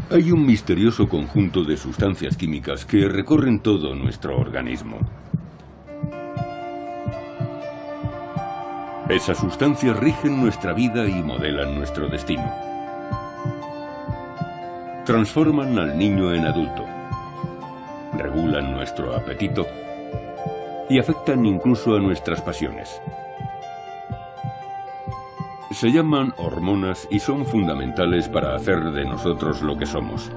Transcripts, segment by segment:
Hay un misterioso conjunto de sustancias químicas que recorren todo nuestro organismo. Esas sustancias rigen nuestra vida y modelan nuestro destino. Transforman al niño en adulto, regulan nuestro apetito y afectan incluso a nuestras pasiones. Se llaman hormonas y son fundamentales para hacer de nosotros lo que somos.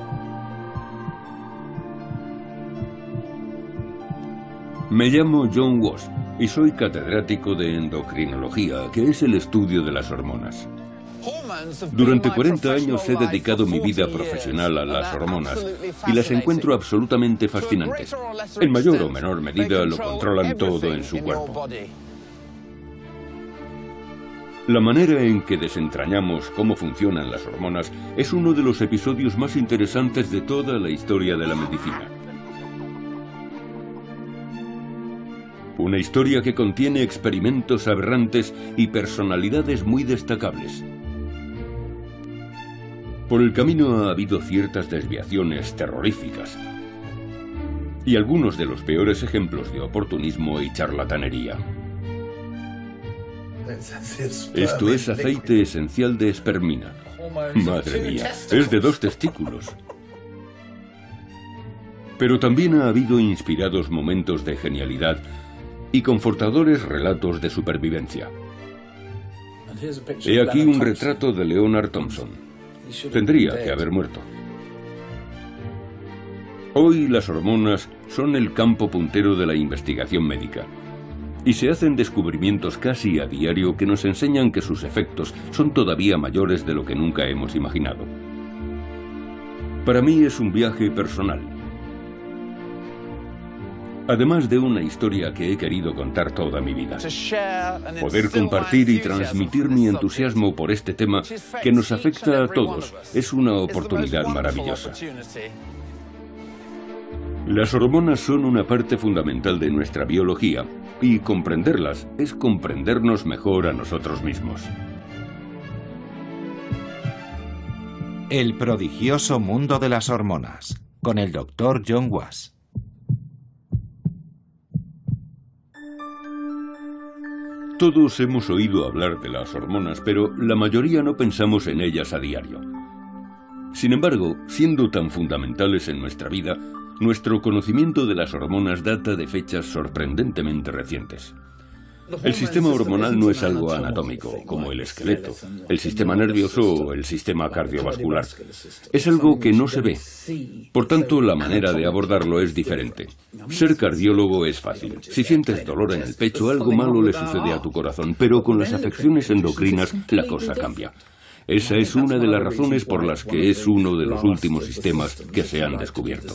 Me llamo John Wass y soy catedrático de endocrinología, que es el estudio de las hormonas. Durante 40 años he dedicado mi vida profesional a las hormonas y las encuentro absolutamente fascinantes. En mayor o menor medida lo controlan todo en su cuerpo. La manera en que desentrañamos cómo funcionan las hormonas es uno de los episodios más interesantes de toda la historia de la medicina. Una historia que contiene experimentos aberrantes y personalidades muy destacables. Por el camino ha habido ciertas desviaciones terroríficas y algunos de los peores ejemplos de oportunismo y charlatanería. Esto es aceite esencial de espermina. Madre mía, es de 2 testículos. Pero también ha habido inspirados momentos de genialidad y confortadores relatos de supervivencia. He aquí un retrato de Leonard Thompson. Tendría que haber muerto. Hoy las hormonas son el campo puntero de la investigación médica. Y se hacen descubrimientos casi a diario que nos enseñan que sus efectos son todavía mayores de lo que nunca hemos imaginado. Para mí es un viaje personal. Además de una historia que he querido contar toda mi vida. Poder compartir y transmitir mi entusiasmo por este tema que nos afecta a todos es una oportunidad maravillosa. Las hormonas son una parte fundamental de nuestra biología y comprenderlas es comprendernos mejor a nosotros mismos. El prodigioso mundo de las hormonas, con el Dr. John Wass. Todos hemos oído hablar de las hormonas, pero la mayoría no pensamos en ellas a diario. Sin embargo, siendo tan fundamentales en nuestra vida, nuestro conocimiento de las hormonas data de fechas sorprendentemente recientes. El sistema hormonal no es algo anatómico, como el esqueleto, el sistema nervioso o el sistema cardiovascular. Es algo que no se ve. Por tanto, la manera de abordarlo es diferente. Ser cardiólogo es fácil. Si sientes dolor en el pecho, algo malo le sucede a tu corazón, pero con las afecciones endocrinas la cosa cambia. Esa es una de las razones por las que es uno de los últimos sistemas que se han descubierto.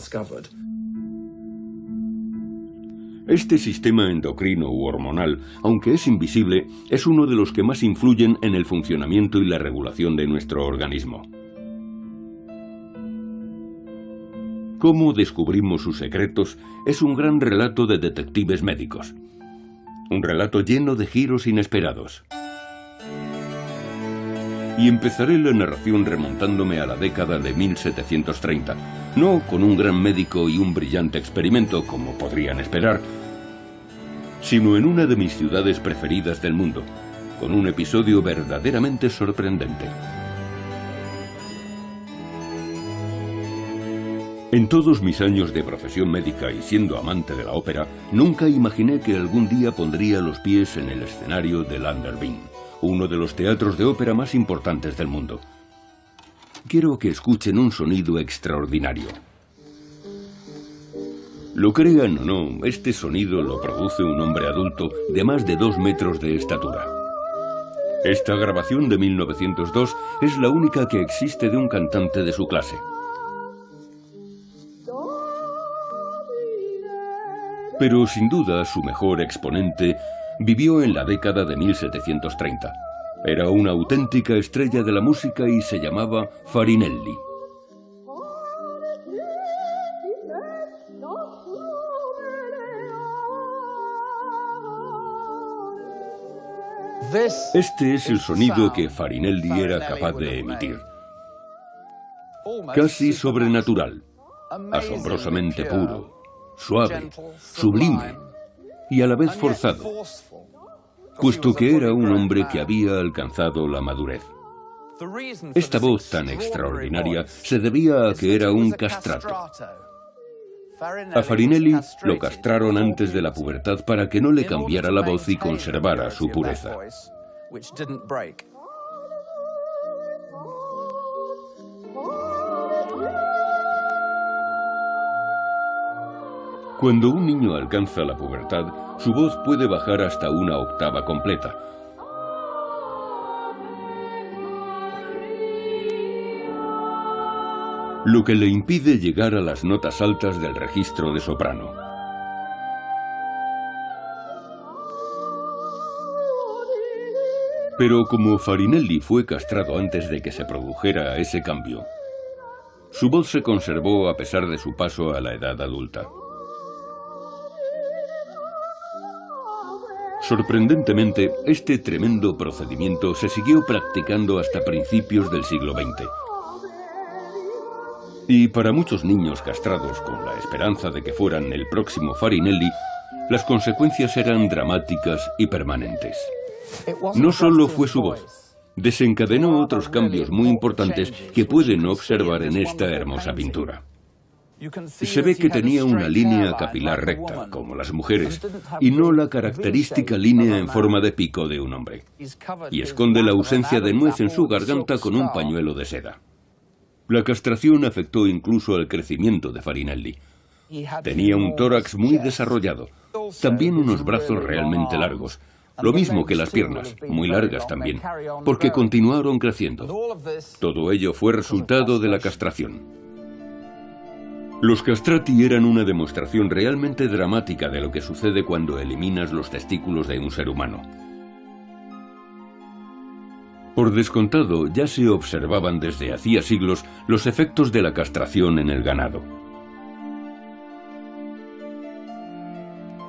Este sistema endocrino u hormonal, aunque es invisible, es uno de los que más influyen en el funcionamiento y la regulación de nuestro organismo. Cómo descubrimos sus secretos es un gran relato de detectives médicos. Un relato lleno de giros inesperados. Y empezaré la narración remontándome a la década de 1730, no con un gran médico y un brillante experimento, como podrían esperar, sino en una de mis ciudades preferidas del mundo, con un episodio verdaderamente sorprendente. En todos mis años de profesión médica y siendo amante de la ópera, nunca imaginé que algún día pondría los pies en el escenario del Anderbin, uno de los teatros de ópera más importantes del mundo. Quiero que escuchen un sonido extraordinario. Lo crean o no, este sonido lo produce un hombre adulto de más de 2 metros de estatura. Esta grabación de 1902 es la única que existe de un cantante de su clase. Pero sin duda su mejor exponente vivió en la década de 1730. Era una auténtica estrella de la música y se llamaba Farinelli. Este es el sonido que Farinelli era capaz de emitir. casi sobrenatural, asombrosamente puro, suave, sublime y a la vez forzado, puesto que era un hombre que había alcanzado la madurez. Esta voz tan extraordinaria se debía a que era un castrato. A Farinelli lo castraron antes de la pubertad para que no le cambiara la voz y conservara su pureza. Cuando un niño alcanza la pubertad, su voz puede bajar hasta una octava completa. Lo que le impide llegar a las notas altas del registro de soprano. Pero como Farinelli fue castrado antes de que se produjera ese cambio, su voz se conservó a pesar de su paso a la edad adulta. Sorprendentemente, este tremendo procedimiento se siguió practicando hasta principios del siglo XX. Y para muchos niños castrados con la esperanza de que fueran el próximo Farinelli, las consecuencias eran dramáticas y permanentes. No solo fue su voz, desencadenó otros cambios muy importantes que pueden observar en esta hermosa pintura. Se ve que tenía una línea capilar recta, como las mujeres, y no la característica línea en forma de pico de un hombre. Y esconde la ausencia de nuez en su garganta con un pañuelo de seda. La castración afectó incluso al crecimiento de Farinelli. Tenía un tórax muy desarrollado, también unos brazos realmente largos, lo mismo que las piernas, muy largas también, porque continuaron creciendo. Todo ello fue resultado de la castración. Los castrati eran una demostración realmente dramática de lo que sucede cuando eliminas los testículos de un ser humano. Por descontado, ya se observaban desde hacía siglos los efectos de la castración en el ganado.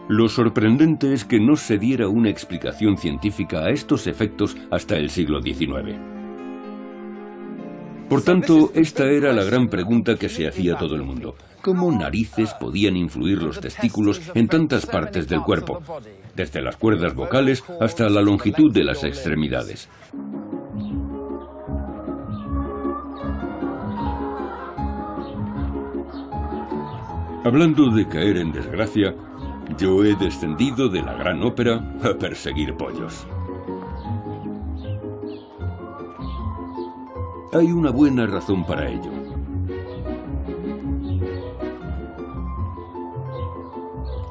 Lo sorprendente es que no se diera una explicación científica a estos efectos hasta el siglo XIX. Por tanto, esta era la gran pregunta que se hacía todo el mundo. ¿Cómo narices podían influir los testículos en tantas partes del cuerpo, desde las cuerdas vocales hasta la longitud de las extremidades? Hablando de caer en desgracia, yo he descendido de la gran ópera a perseguir pollos. Hay una buena razón para ello.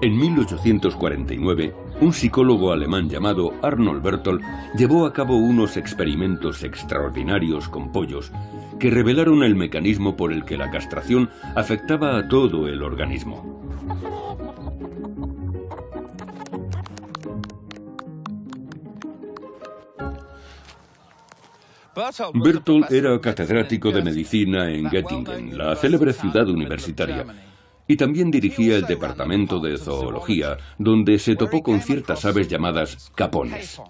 En 1849, un psicólogo alemán llamado Arnold Berthold llevó a cabo unos experimentos extraordinarios con pollos que revelaron el mecanismo por el que la castración afectaba a todo el organismo. Berthold era catedrático de medicina en Göttingen, la célebre ciudad universitaria, y también dirigía el departamento de zoología, donde se topó con ciertas aves llamadas capones.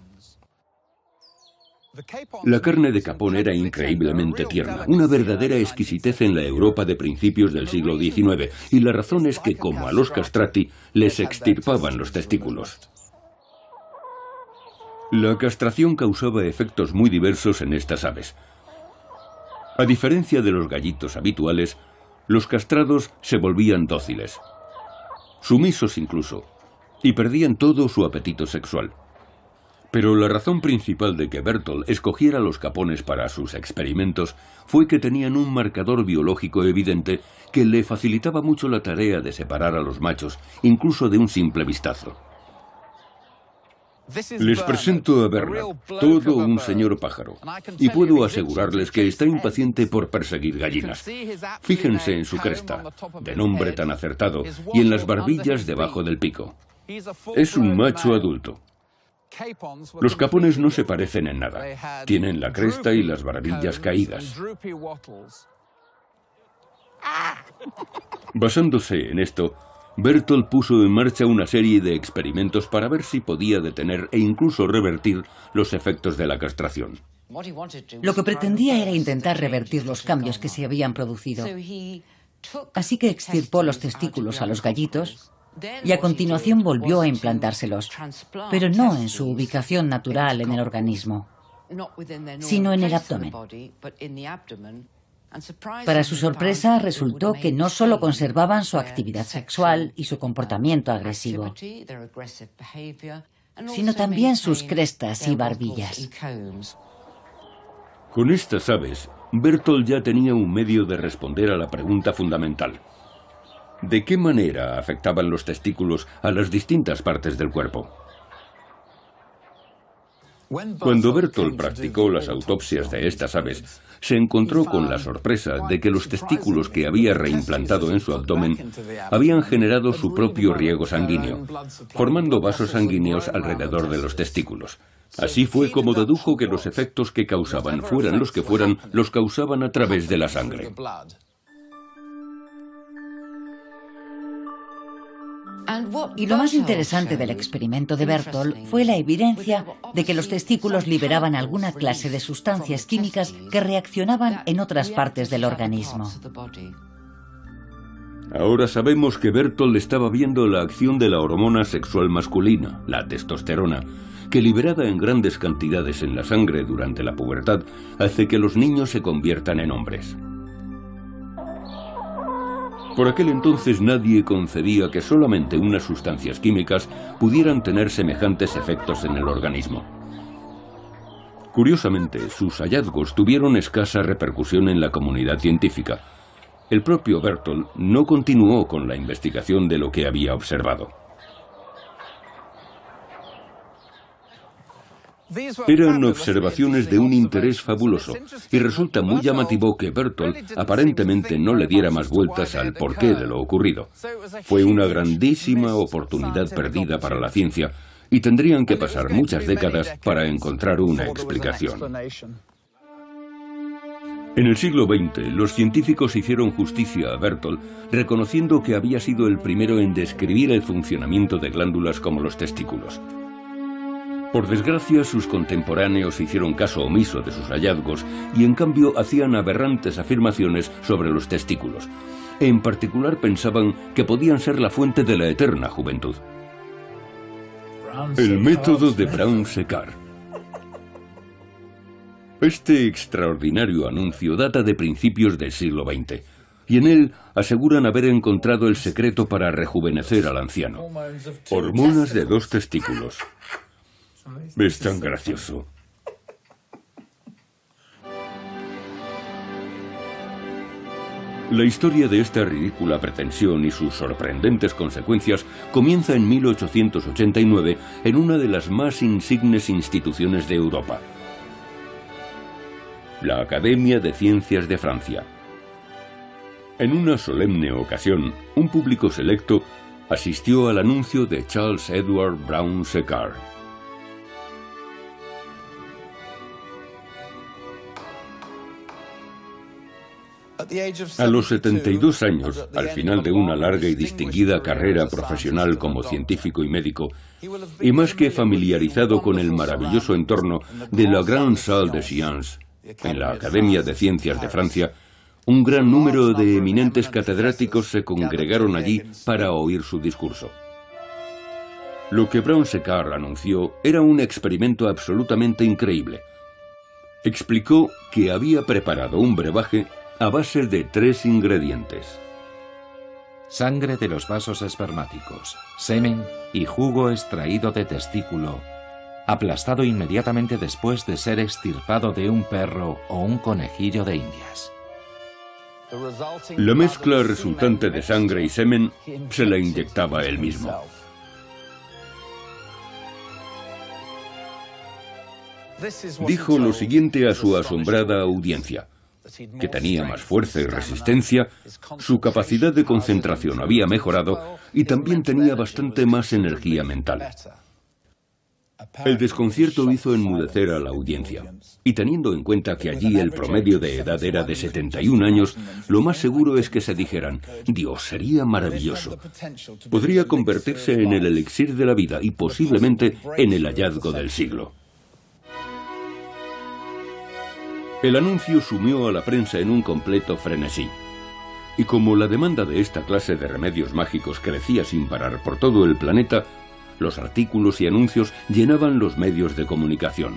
La carne de capón era increíblemente tierna, una verdadera exquisitez en la Europa de principios del siglo XIX, y la razón es que, como a los castrati, les extirpaban los testículos. La castración causaba efectos muy diversos en estas aves. A diferencia de los gallitos habituales, los castrados se volvían dóciles, sumisos incluso, y perdían todo su apetito sexual. Pero la razón principal de que Berthold escogiera los capones para sus experimentos fue que tenían un marcador biológico evidente que le facilitaba mucho la tarea de separar a los machos, incluso de un simple vistazo. Les presento a Bernard, todo un señor pájaro, y puedo asegurarles que está impaciente por perseguir gallinas. Fíjense en su cresta, de nombre tan acertado, y en las barbillas debajo del pico. Es un macho adulto. Los capones no se parecen en nada. Tienen la cresta y las barbillas caídas. Basándose en esto, Berthold puso en marcha una serie de experimentos para ver si podía detener e incluso revertir los efectos de la castración. Lo que pretendía era intentar revertir los cambios que se habían producido. Así que extirpó los testículos a los gallitos y a continuación volvió a implantárselos, pero no en su ubicación natural en el organismo, sino en el abdomen. Para su sorpresa, resultó que no solo conservaban su actividad sexual y su comportamiento agresivo, sino también sus crestas y barbillas. Con estas aves, Berthold ya tenía un medio de responder a la pregunta fundamental. ¿De qué manera afectaban los testículos a las distintas partes del cuerpo? Cuando Berthold practicó las autopsias de estas aves, se encontró con la sorpresa de que los testículos que había reimplantado en su abdomen habían generado su propio riego sanguíneo, formando vasos sanguíneos alrededor de los testículos. Así fue como dedujo que los efectos que causaban, fueran los que fueran, los causaban a través de la sangre. Y lo más interesante del experimento de Berthold fue la evidencia de que los testículos liberaban alguna clase de sustancias químicas que reaccionaban en otras partes del organismo. Ahora sabemos que Berthold estaba viendo la acción de la hormona sexual masculina, la testosterona, que liberada en grandes cantidades en la sangre durante la pubertad, hace que los niños se conviertan en hombres. Por aquel entonces nadie concebía que solamente unas sustancias químicas pudieran tener semejantes efectos en el organismo. Curiosamente, sus hallazgos tuvieron escasa repercusión en la comunidad científica. El propio Berthold no continuó con la investigación de lo que había observado. Eran observaciones de un interés fabuloso, y resulta muy llamativo que Berthold aparentemente no le diera más vueltas al porqué de lo ocurrido. Fue una grandísima oportunidad perdida para la ciencia, y tendrían que pasar muchas décadas para encontrar una explicación. En el siglo XX, los científicos hicieron justicia a Berthold, reconociendo que había sido el primero en describir el funcionamiento de glándulas como los testículos. Por desgracia, sus contemporáneos hicieron caso omiso de sus hallazgos y en cambio hacían aberrantes afirmaciones sobre los testículos. En particular pensaban que podían ser la fuente de la eterna juventud. El método de Brown-Séquard. Este extraordinario anuncio data de principios del siglo XX, y en él aseguran haber encontrado el secreto para rejuvenecer al anciano. Hormonas de 2 testículos. Es tan gracioso. La historia de esta ridícula pretensión y sus sorprendentes consecuencias comienza en 1889 en una de las más insignes instituciones de Europa, la Academia de Ciencias de Francia. En una solemne ocasión, un público selecto asistió al anuncio de Charles Edward Brown-Séquard. A los 72 años, al final de una larga y distinguida carrera profesional como científico y médico, y más que familiarizado con el maravilloso entorno de la Grande Salle de Sciences, en la Academia de Ciencias de Francia, un gran número de eminentes catedráticos se congregaron allí para oír su discurso. Lo que Brown-Séquard anunció era un experimento absolutamente increíble. Explicó que había preparado un brebaje a base de 3 ingredientes: sangre de los vasos espermáticos, semen y jugo extraído de testículo, aplastado inmediatamente después de ser extirpado de un perro o un conejillo de Indias. La mezcla resultante de sangre y semen se la inyectaba él mismo. Dijo lo siguiente a su asombrada audiencia: que tenía más fuerza y resistencia, su capacidad de concentración había mejorado y también tenía bastante más energía mental. El desconcierto hizo enmudecer a la audiencia, y teniendo en cuenta que allí el promedio de edad era de 71 años, lo más seguro es que se dijeran: Dios, sería maravilloso. Podría convertirse en el elixir de la vida y posiblemente en el hallazgo del siglo. El anuncio sumió a la prensa en un completo frenesí. Y como la demanda de esta clase de remedios mágicos crecía sin parar por todo el planeta, los artículos y anuncios llenaban los medios de comunicación.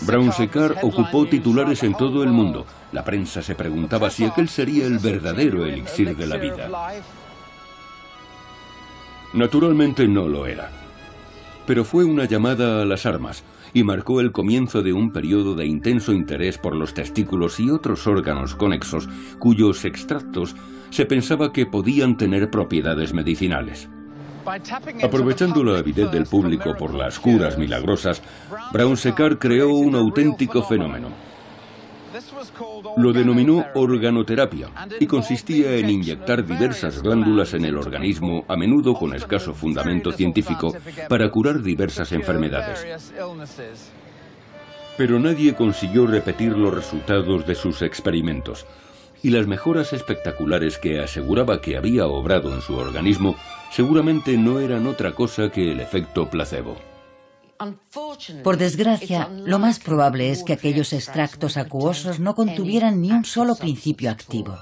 Brown Séquard ocupó titulares en todo el mundo. La prensa se preguntaba si aquel sería el verdadero elixir de la vida. Naturalmente no lo era. Pero fue una llamada a las armas y marcó el comienzo de un periodo de intenso interés por los testículos y otros órganos conexos cuyos extractos se pensaba que podían tener propiedades medicinales. Aprovechando la avidez del público por las curas milagrosas, Brown Séquard creó un auténtico fenómeno. Lo denominó organoterapia y consistía en inyectar diversas glándulas en el organismo, a menudo con escaso fundamento científico, para curar diversas enfermedades. Pero nadie consiguió repetir los resultados de sus experimentos, y las mejoras espectaculares que aseguraba que había obrado en su organismo seguramente no eran otra cosa que el efecto placebo. Por desgracia, lo más probable es que aquellos extractos acuosos no contuvieran ni un solo principio activo.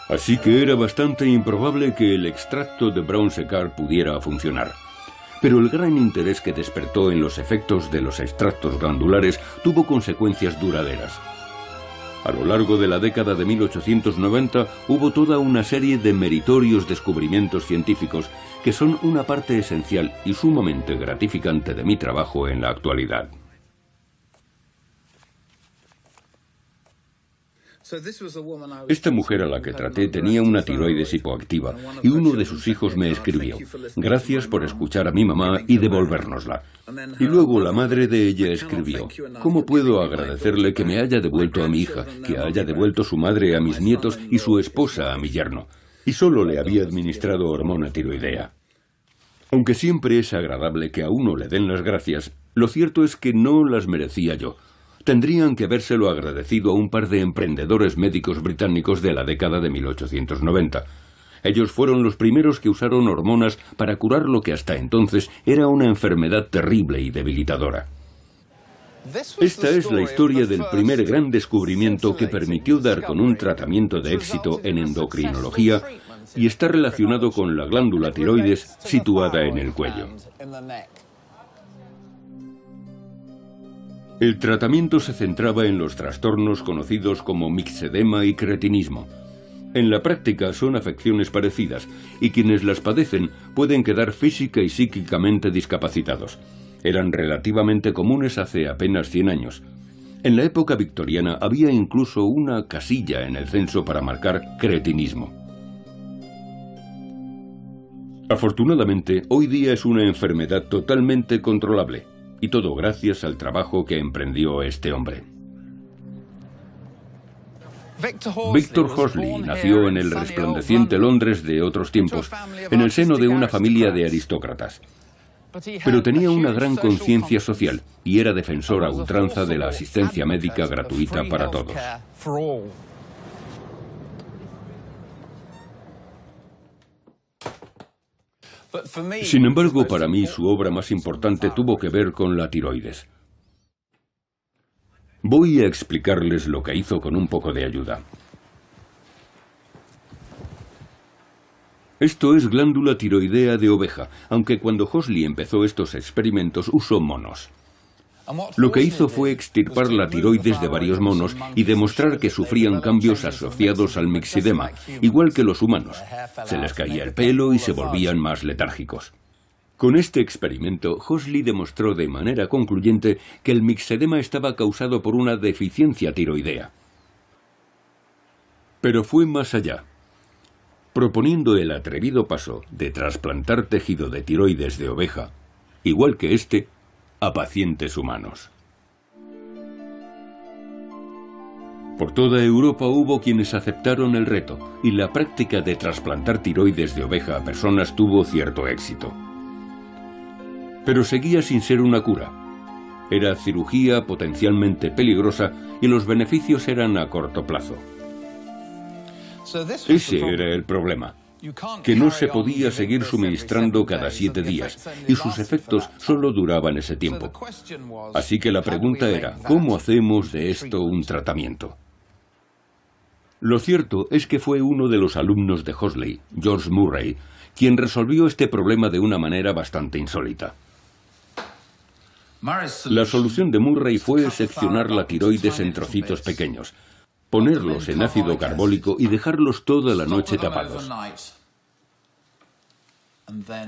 Así que era bastante improbable que el extracto de Brown Séquard pudiera funcionar. Pero el gran interés que despertó en los efectos de los extractos glandulares tuvo consecuencias duraderas. A lo largo de la década de 1890 hubo toda una serie de meritorios descubrimientos científicos que son una parte esencial y sumamente gratificante de mi trabajo en la actualidad. Esta mujer a la que traté tenía una tiroides hipoactiva y uno de sus hijos me escribió: "Gracias por escuchar a mi mamá y devolvérnosla". Y luego la madre de ella escribió: "¿Cómo puedo agradecerle que me haya devuelto a mi hija, que haya devuelto su madre a mis nietos y su esposa a mi yerno?". Y solo le había administrado hormona tiroidea. Aunque siempre es agradable que a uno le den las gracias, lo cierto es que no las merecía yo. Tendrían que habérselo agradecido a un par de emprendedores médicos británicos de la década de 1890. Ellos fueron los primeros que usaron hormonas para curar lo que hasta entonces era una enfermedad terrible y debilitadora. Esta es la historia del primer gran descubrimiento que permitió dar con un tratamiento de éxito en endocrinología y está relacionado con la glándula tiroides situada en el cuello. El tratamiento se centraba en los trastornos conocidos como mixedema y cretinismo. En la práctica son afecciones parecidas y quienes las padecen pueden quedar física y psíquicamente discapacitados. Eran relativamente comunes hace apenas 100 años. En la época victoriana había incluso una casilla en el censo para marcar cretinismo. Afortunadamente, hoy día es una enfermedad totalmente controlable, y todo gracias al trabajo que emprendió este hombre. Victor Horsley nació en el resplandeciente Londres de otros tiempos, en el seno de una familia de aristócratas. Pero tenía una gran conciencia social y era defensor a ultranza de la asistencia médica gratuita para todos. Sin embargo, para mí su obra más importante tuvo que ver con la tiroides. Voy a explicarles lo que hizo con un poco de ayuda. Esto es glándula tiroidea de oveja, aunque cuando Horsley empezó estos experimentos usó monos. Lo que hizo fue extirpar la tiroides de varios monos y demostrar que sufrían cambios asociados al mixedema, igual que los humanos. Se les caía el pelo y se volvían más letárgicos. Con este experimento, Horsley demostró de manera concluyente que el mixedema estaba causado por una deficiencia tiroidea. Pero fue más allá. Proponiendo el atrevido paso de trasplantar tejido de tiroides de oveja, igual que este, a pacientes humanos. Por toda Europa hubo quienes aceptaron el reto y la práctica de trasplantar tiroides de oveja a personas tuvo cierto éxito. Pero seguía sin ser una cura. Era cirugía potencialmente peligrosa y los beneficios eran a corto plazo. Ese era el problema. que no se podía seguir suministrando cada 7 días, y sus efectos solo duraban ese tiempo. Así que la pregunta era, ¿cómo hacemos de esto un tratamiento? Lo cierto es que fue uno de los alumnos de Hoxley, George Murray, quien resolvió este problema de una manera bastante insólita. La solución de Murray fue seccionar la tiroides en trocitos pequeños, ponerlos en ácido carbólico y dejarlos toda la noche tapados.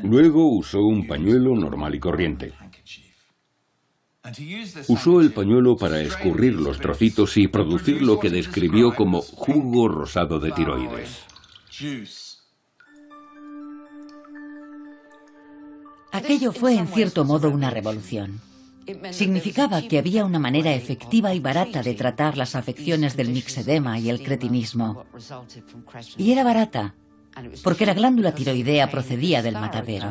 Luego usó un pañuelo normal y corriente. Usó el pañuelo para escurrir los trocitos y producir lo que describió como jugo rosado de tiroides. Aquello fue en cierto modo una revolución. Significaba que había una manera efectiva y barata de tratar las afecciones del mixedema y el cretinismo. Y era barata, porque la glándula tiroidea procedía del matadero.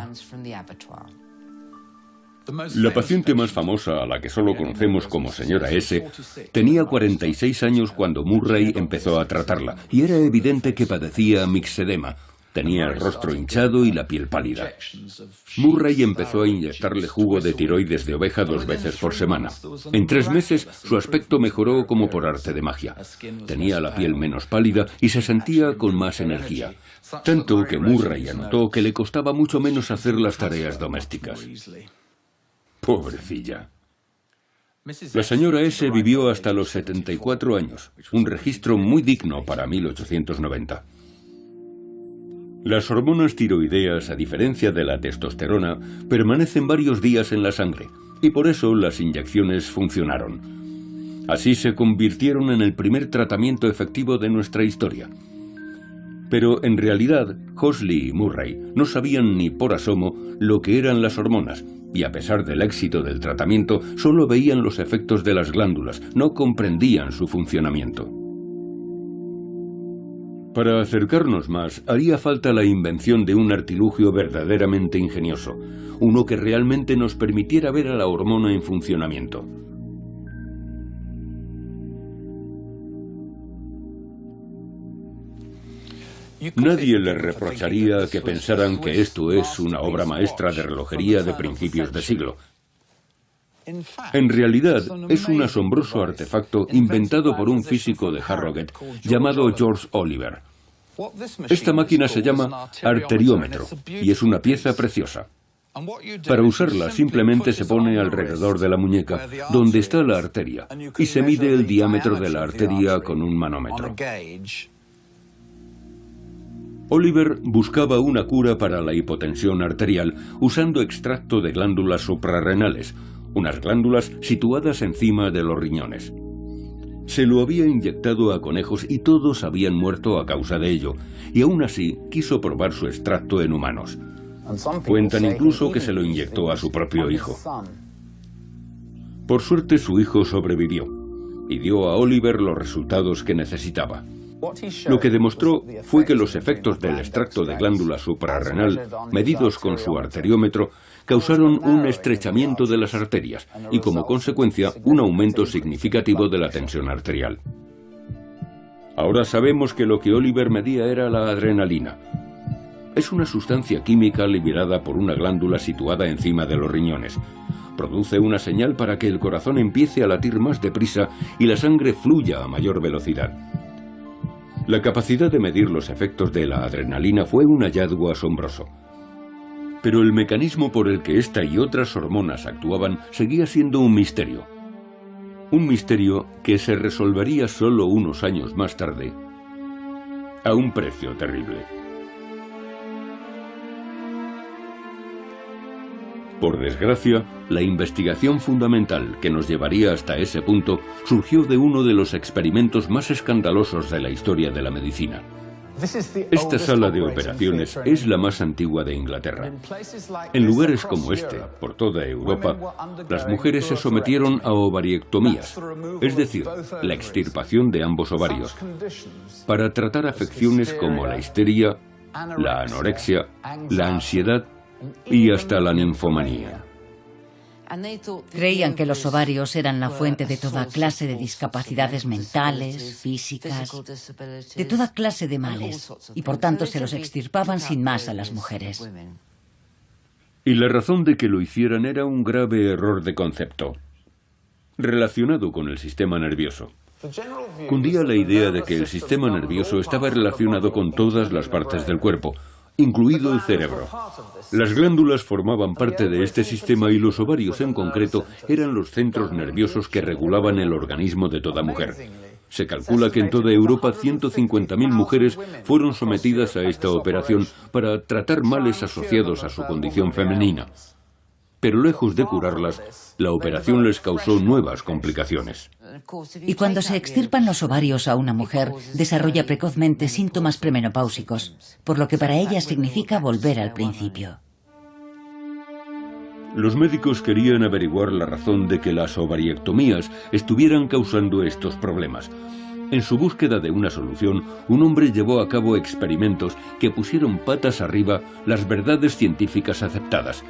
La paciente más famosa, a la que solo conocemos como señora S, tenía 46 años cuando Murray empezó a tratarla, y era evidente que padecía mixedema. Tenía el rostro hinchado y la piel pálida. Murray empezó a inyectarle jugo de tiroides de oveja 2 veces por semana. En 3 meses, su aspecto mejoró como por arte de magia. Tenía la piel menos pálida y se sentía con más energía. Tanto que Murray anotó que le costaba mucho menos hacer las tareas domésticas. Pobrecilla. La señora S vivió hasta los 74 años, un registro muy digno para 1890. Las hormonas tiroideas, a diferencia de la testosterona, permanecen varios días en la sangre, y por eso las inyecciones funcionaron. Así se convirtieron en el primer tratamiento efectivo de nuestra historia. Pero en realidad, Hoxley y Murray no sabían ni por asomo lo que eran las hormonas, y a pesar del éxito del tratamiento, solo veían los efectos de las glándulas, no comprendían su funcionamiento. Para acercarnos más, haría falta la invención de un artilugio verdaderamente ingenioso, uno que realmente nos permitiera ver a la hormona en funcionamiento. Nadie les reprocharía que pensaran que esto es una obra maestra de relojería de principios de siglo. En realidad, es un asombroso artefacto inventado por un físico de Harrogate llamado George Oliver. Esta máquina se llama arteriómetro y es una pieza preciosa. Para usarla simplemente se pone alrededor de la muñeca, donde está la arteria, y se mide el diámetro de la arteria con un manómetro. Oliver buscaba una cura para la hipotensión arterial usando extracto de glándulas suprarrenales, unas glándulas situadas encima de los riñones. Se lo había inyectado a conejos y todos habían muerto a causa de ello, y aún así quiso probar su extracto en humanos. Cuentan incluso que se lo inyectó a su propio hijo. Por suerte su hijo sobrevivió, y dio a Oliver los resultados que necesitaba. Lo que demostró fue que los efectos del extracto de glándula suprarrenal, medidos con su arteriómetro, causaron un estrechamiento de las arterias y, como consecuencia, un aumento significativo de la tensión arterial. Ahora sabemos que lo que Oliver medía era la adrenalina. Es una sustancia química liberada por una glándula situada encima de los riñones. Produce una señal para que el corazón empiece a latir más deprisa y la sangre fluya a mayor velocidad. La capacidad de medir los efectos de la adrenalina fue un hallazgo asombroso. Pero el mecanismo por el que esta y otras hormonas actuaban seguía siendo un misterio. Un misterio que se resolvería solo unos años más tarde, a un precio terrible. Por desgracia, la investigación fundamental que nos llevaría hasta ese punto surgió de uno de los experimentos más escandalosos de la historia de la medicina. Esta sala de operaciones es la más antigua de Inglaterra. En lugares como este, por toda Europa, las mujeres se sometieron a ovariectomías, es decir, la extirpación de ambos ovarios, para tratar afecciones como la histeria, la anorexia, la ansiedad y hasta la ninfomanía. Creían que los ovarios eran la fuente de toda clase de discapacidades mentales, físicas, de toda clase de males, y por tanto se los extirpaban sin más a las mujeres. Y la razón de que lo hicieran era un grave error de concepto, relacionado con el sistema nervioso. Cundía la idea de que el sistema nervioso estaba relacionado con todas las partes del cuerpo, incluido el cerebro. Las glándulas formaban parte de este sistema y los ovarios en concreto eran los centros nerviosos que regulaban el organismo de toda mujer. Se calcula que en toda Europa 150.000 mujeres fueron sometidas a esta operación para tratar males asociados a su condición femenina. Pero lejos de curarlas, la operación les causó nuevas complicaciones. Y cuando se extirpan los ovarios a una mujer, desarrolla precozmente síntomas premenopáusicos, por lo que para ella significa volver al principio. Los médicos querían averiguar la razón de que las ovariectomías estuvieran causando estos problemas. En su búsqueda de una solución, un hombre llevó a cabo experimentos que pusieron patas arriba las verdades científicas aceptadas.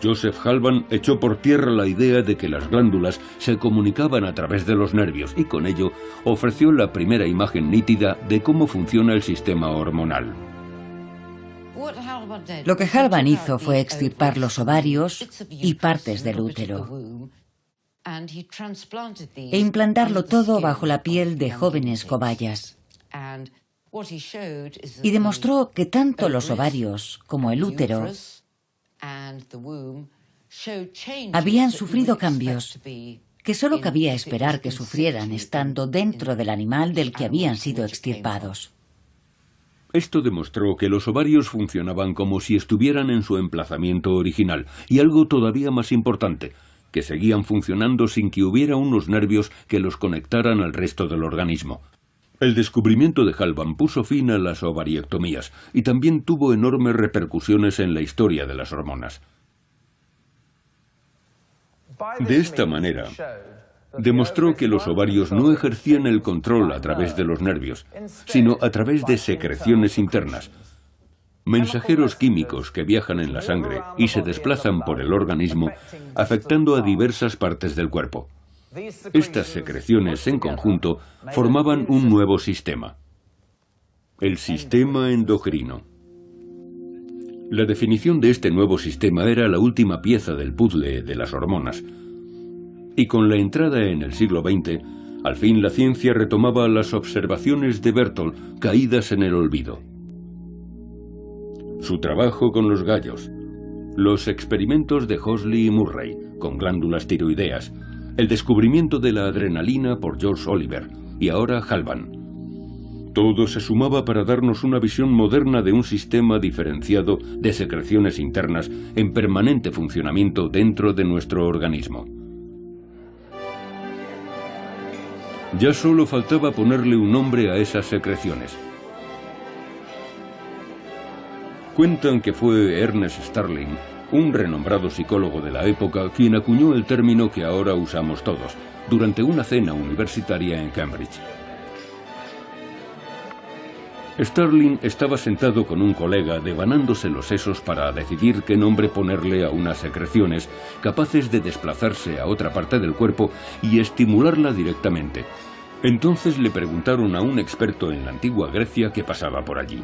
Joseph Halban echó por tierra la idea de que las glándulas se comunicaban a través de los nervios y con ello ofreció la primera imagen nítida de cómo funciona el sistema hormonal. Lo que Halban hizo fue extirpar los ovarios y partes del útero e implantarlo todo bajo la piel de jóvenes cobayas. Y demostró que tanto los ovarios como el útero habían sufrido cambios que solo cabía esperar que sufrieran estando dentro del animal del que habían sido extirpados. Esto demostró que los ovarios funcionaban como si estuvieran en su emplazamiento original, y algo todavía más importante, que seguían funcionando sin que hubiera unos nervios que los conectaran al resto del organismo. El descubrimiento de Halban puso fin a las ovariectomías y también tuvo enormes repercusiones en la historia de las hormonas. De esta manera, demostró que los ovarios no ejercían el control a través de los nervios, sino a través de secreciones internas, mensajeros químicos que viajan en la sangre y se desplazan por el organismo, afectando a diversas partes del cuerpo. Estas secreciones en conjunto formaban un nuevo sistema, el sistema endocrino. La definición de este nuevo sistema era la última pieza del puzzle de las hormonas. Y con la entrada en el siglo XX, al fin la ciencia retomaba las observaciones de Berthold caídas en el olvido. Su trabajo con los gallos, los experimentos de Hosley y Murray con glándulas tiroideas, el descubrimiento de la adrenalina por George Oliver y ahora Halban. Todo se sumaba para darnos una visión moderna de un sistema diferenciado de secreciones internas en permanente funcionamiento dentro de nuestro organismo. Ya solo faltaba ponerle un nombre a esas secreciones. Cuentan que fue Ernest Starling, un renombrado psicólogo de la época, quien acuñó el término que ahora usamos todos, durante una cena universitaria en Cambridge. Starling estaba sentado con un colega devanándose los sesos para decidir qué nombre ponerle a unas secreciones capaces de desplazarse a otra parte del cuerpo y estimularla directamente. Entonces le preguntaron a un experto en la antigua Grecia que pasaba por allí.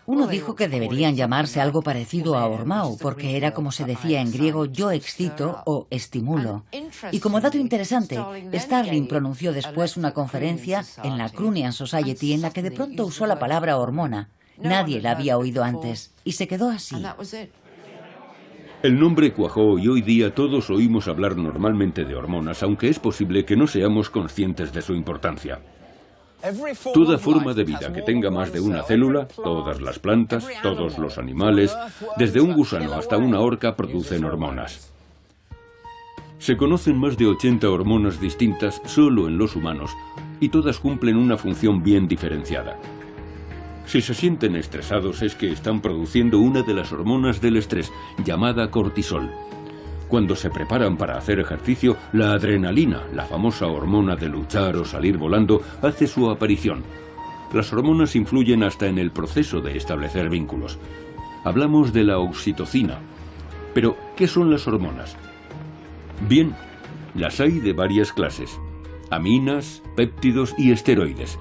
Uno dijo que deberían llamarse algo parecido a hormao, porque era como se decía en griego yo excito o estimulo. Y como dato interesante, Starling pronunció después una conferencia en la Crunian Society en la que de pronto usó la palabra hormona. Nadie la había oído antes, y se quedó así. El nombre cuajó y hoy día todos oímos hablar normalmente de hormonas, aunque es posible que no seamos conscientes de su importancia. Toda forma de vida que tenga más de una célula, todas las plantas, todos los animales, desde un gusano hasta una orca, producen hormonas. Se conocen más de 80 hormonas distintas solo en los humanos y todas cumplen una función bien diferenciada. Si se sienten estresados es que están produciendo una de las hormonas del estrés, llamada cortisol. Cuando se preparan para hacer ejercicio, la adrenalina, la famosa hormona de luchar o salir volando, hace su aparición. Las hormonas influyen hasta en el proceso de establecer vínculos. Hablamos de la oxitocina. Pero, ¿qué son las hormonas? Bien, las hay de varias clases: aminas, péptidos y esteroides.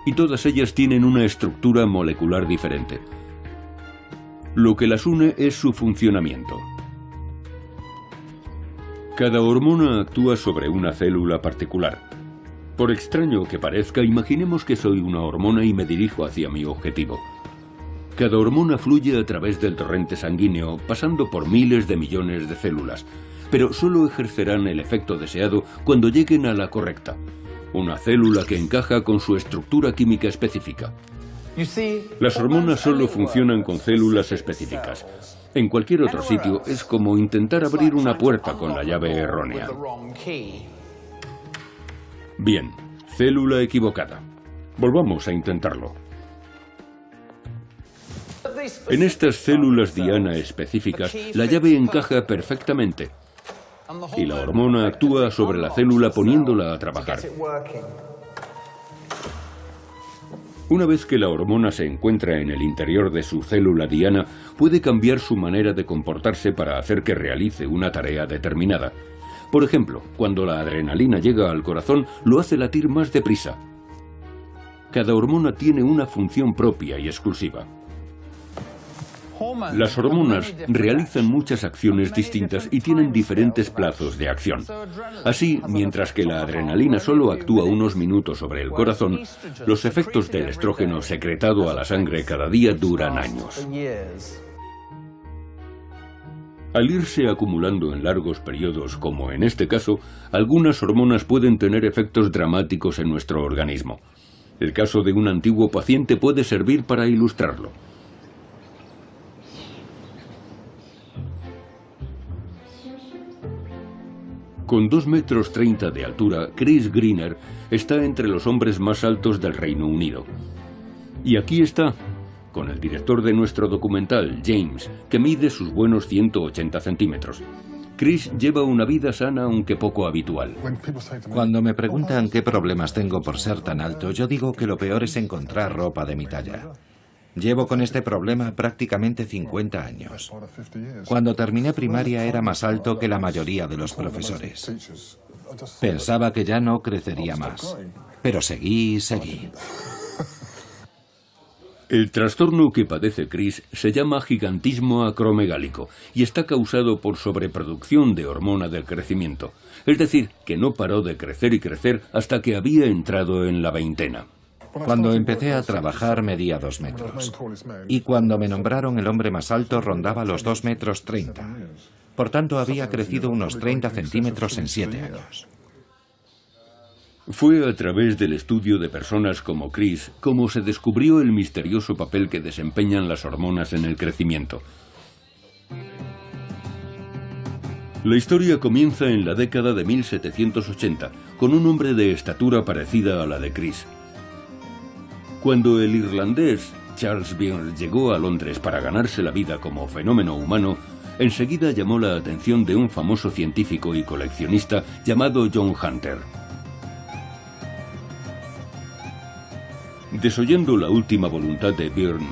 Y todas ellas tienen una estructura molecular diferente. Lo que las une es su funcionamiento. Cada hormona actúa sobre una célula particular. Por extraño que parezca, imaginemos que soy una hormona y me dirijo hacia mi objetivo. Cada hormona fluye a través del torrente sanguíneo, pasando por miles de millones de células, pero solo ejercerán el efecto deseado cuando lleguen a la correcta, una célula que encaja con su estructura química específica. Las hormonas solo funcionan con células específicas. En cualquier otro sitio es como intentar abrir una puerta con la llave errónea. Bien, célula equivocada. Volvamos a intentarlo. En estas células diana específicas, la llave encaja perfectamente y la hormona actúa sobre la célula poniéndola a trabajar. Una vez que la hormona se encuentra en el interior de su célula diana, puede cambiar su manera de comportarse para hacer que realice una tarea determinada. Por ejemplo, cuando la adrenalina llega al corazón, lo hace latir más deprisa. Cada hormona tiene una función propia y exclusiva. Las hormonas realizan muchas acciones distintas y tienen diferentes plazos de acción. Así, mientras que la adrenalina solo actúa unos minutos sobre el corazón, los efectos del estrógeno secretado a la sangre cada día duran años. Al irse acumulando en largos periodos, como en este caso, algunas hormonas pueden tener efectos dramáticos en nuestro organismo. El caso de un antiguo paciente puede servir para ilustrarlo. Con 2,30 metros de altura, Chris Greener está entre los hombres más altos del Reino Unido. Y aquí está, con el director de nuestro documental, James, que mide sus buenos 180 centímetros. Chris lleva una vida sana, aunque poco habitual. Cuando me preguntan qué problemas tengo por ser tan alto, yo digo que lo peor es encontrar ropa de mi talla. Llevo con este problema prácticamente 50 años. Cuando terminé primaria era más alto que la mayoría de los profesores. Pensaba que ya no crecería más, pero seguí y seguí. El trastorno que padece Chris se llama gigantismo acromegálico y está causado por sobreproducción de hormona del crecimiento. Es decir, que no paró de crecer y crecer hasta que había entrado en la veintena. Cuando empecé a trabajar medía 2 metros. Y cuando me nombraron el hombre más alto rondaba los 2,30 metros. Por tanto, había crecido unos 30 centímetros en 7 años. Fue a través del estudio de personas como Chris como se descubrió el misterioso papel que desempeñan las hormonas en el crecimiento. La historia comienza en la década de 1780, con un hombre de estatura parecida a la de Chris. Cuando el irlandés Charles Byrne llegó a Londres para ganarse la vida como fenómeno humano, enseguida llamó la atención de un famoso científico y coleccionista llamado John Hunter. Desoyendo la última voluntad de Byrne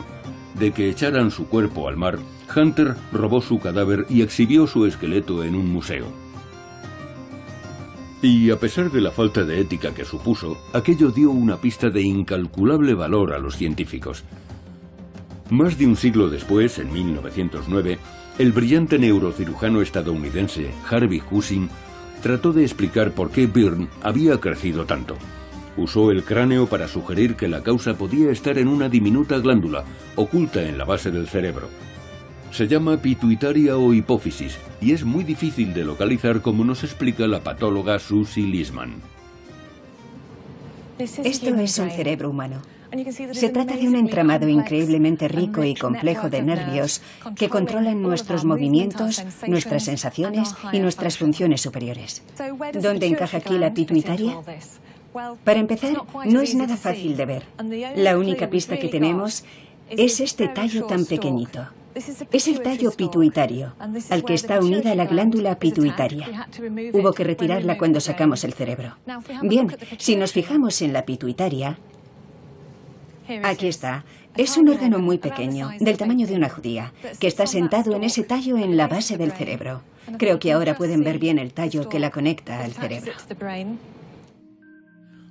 de que echaran su cuerpo al mar, Hunter robó su cadáver y exhibió su esqueleto en un museo. Y a pesar de la falta de ética que supuso, aquello dio una pista de incalculable valor a los científicos. Más de un siglo después, en 1909, el brillante neurocirujano estadounidense Harvey Cushing trató de explicar por qué Byrne había crecido tanto. Usó el cráneo para sugerir que la causa podía estar en una diminuta glándula, oculta en la base del cerebro. Se llama pituitaria o hipófisis, y es muy difícil de localizar, como nos explica la patóloga Susie Lisman. Esto es un cerebro humano. Se trata de un entramado increíblemente rico y complejo de nervios que controlan nuestros movimientos, nuestras sensaciones y nuestras funciones superiores. ¿Dónde encaja aquí la pituitaria? Para empezar, no es nada fácil de ver. La única pista que tenemos es este tallo tan pequeñito. Es el tallo pituitario, al que está unida la glándula pituitaria. Hubo que retirarla cuando sacamos el cerebro. Bien, si nos fijamos en la pituitaria, Aquí está. Es un órgano muy pequeño, del tamaño de una judía, que está sentado en ese tallo en la base del cerebro. Creo que ahora pueden ver bien el tallo que la conecta al cerebro.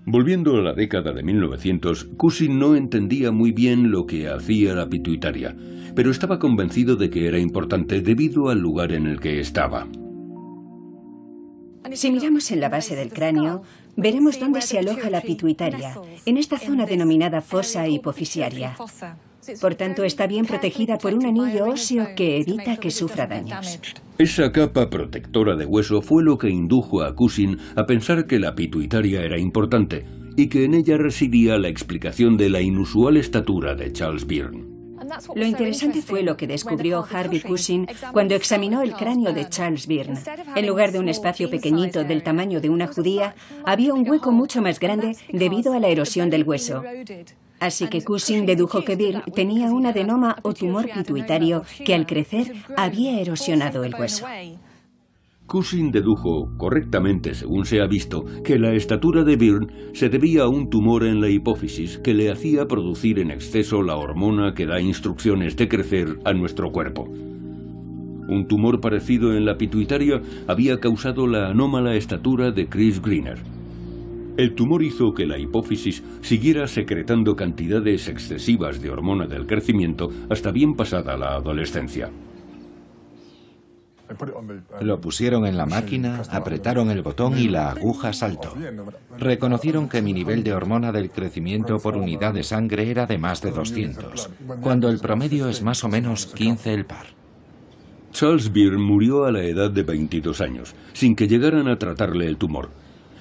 Volviendo a la década de 1900, Cushing no entendía muy bien lo que hacía la pituitaria, pero estaba convencido de que era importante debido al lugar en el que estaba. Si miramos en la base del cráneo, veremos dónde se aloja la pituitaria, en esta zona denominada fosa hipofisiaria. Por tanto, está bien protegida por un anillo óseo que evita que sufra daños. Esa capa protectora de hueso fue lo que indujo a Cushing a pensar que la pituitaria era importante y que en ella residía la explicación de la inusual estatura de Charles Byrne. Lo interesante fue lo que descubrió Harvey Cushing cuando examinó el cráneo de Charles Byrne. En lugar de un espacio pequeñito del tamaño de una judía, había un hueco mucho más grande debido a la erosión del hueso. Así que Cushing dedujo que Byrne tenía un adenoma o tumor pituitario que al crecer había erosionado el hueso. Cushing dedujo, correctamente según se ha visto, que la estatura de Byrne se debía a un tumor en la hipófisis que le hacía producir en exceso la hormona que da instrucciones de crecer a nuestro cuerpo. Un tumor parecido en la pituitaria había causado la anómala estatura de Chris Greener. El tumor hizo que la hipófisis siguiera secretando cantidades excesivas de hormona del crecimiento hasta bien pasada la adolescencia. Lo pusieron en la máquina, apretaron el botón y la aguja saltó. Reconocieron que mi nivel de hormona del crecimiento por unidad de sangre era de más de 200, cuando el promedio es más o menos 15 el par. Charles Byrne murió a la edad de 22 años, sin que llegaran a tratarle el tumor.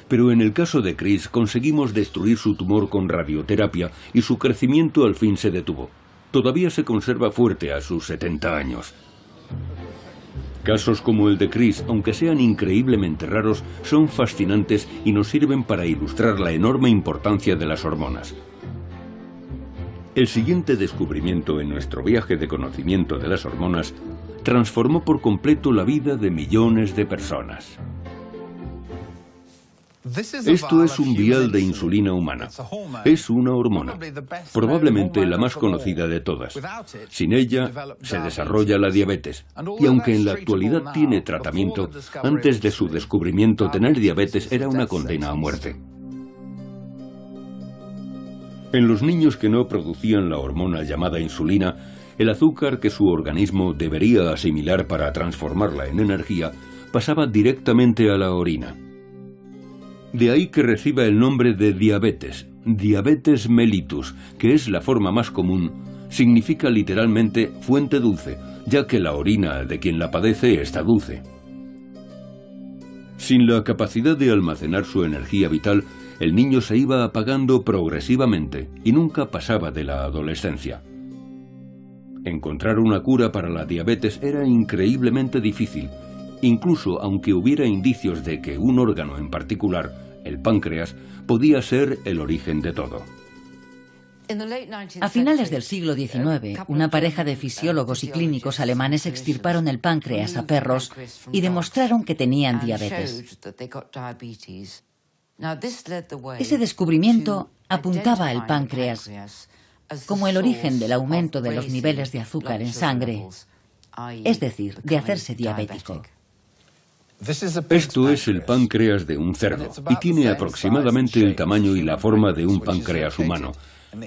Pero en el caso de Chris conseguimos destruir su tumor con radioterapia y su crecimiento al fin se detuvo. Todavía se conserva fuerte a sus 70 años. Casos como el de Chris, aunque sean increíblemente raros, son fascinantes y nos sirven para ilustrar la enorme importancia de las hormonas. El siguiente descubrimiento en nuestro viaje de conocimiento de las hormonas transformó por completo la vida de millones de personas. Esto es un vial de insulina humana. Es una hormona, probablemente la más conocida de todas. Sin ella se desarrolla la diabetes. Y aunque en la actualidad tiene tratamiento, antes de su descubrimiento tener diabetes era una condena a muerte. En los niños que no producían la hormona llamada insulina, el azúcar que su organismo debería asimilar para transformarla en energía pasaba directamente a la orina. De ahí que reciba el nombre de diabetes mellitus, que es la forma más común, significa literalmente fuente dulce, ya que la orina de quien la padece está dulce. Sin la capacidad de almacenar su energía vital, el niño se iba apagando progresivamente y nunca pasaba de la adolescencia. Encontrar una cura para la diabetes era increíblemente difícil, incluso aunque hubiera indicios de que un órgano en particular, el páncreas, podía ser el origen de todo. A finales del siglo XIX, una pareja de fisiólogos y clínicos alemanes extirparon el páncreas a perros y demostraron que tenían diabetes. Ese descubrimiento apuntaba al páncreas como el origen del aumento de los niveles de azúcar en sangre, es decir, de hacerse diabético. Esto es el páncreas de un cerdo y tiene aproximadamente el tamaño y la forma de un páncreas humano,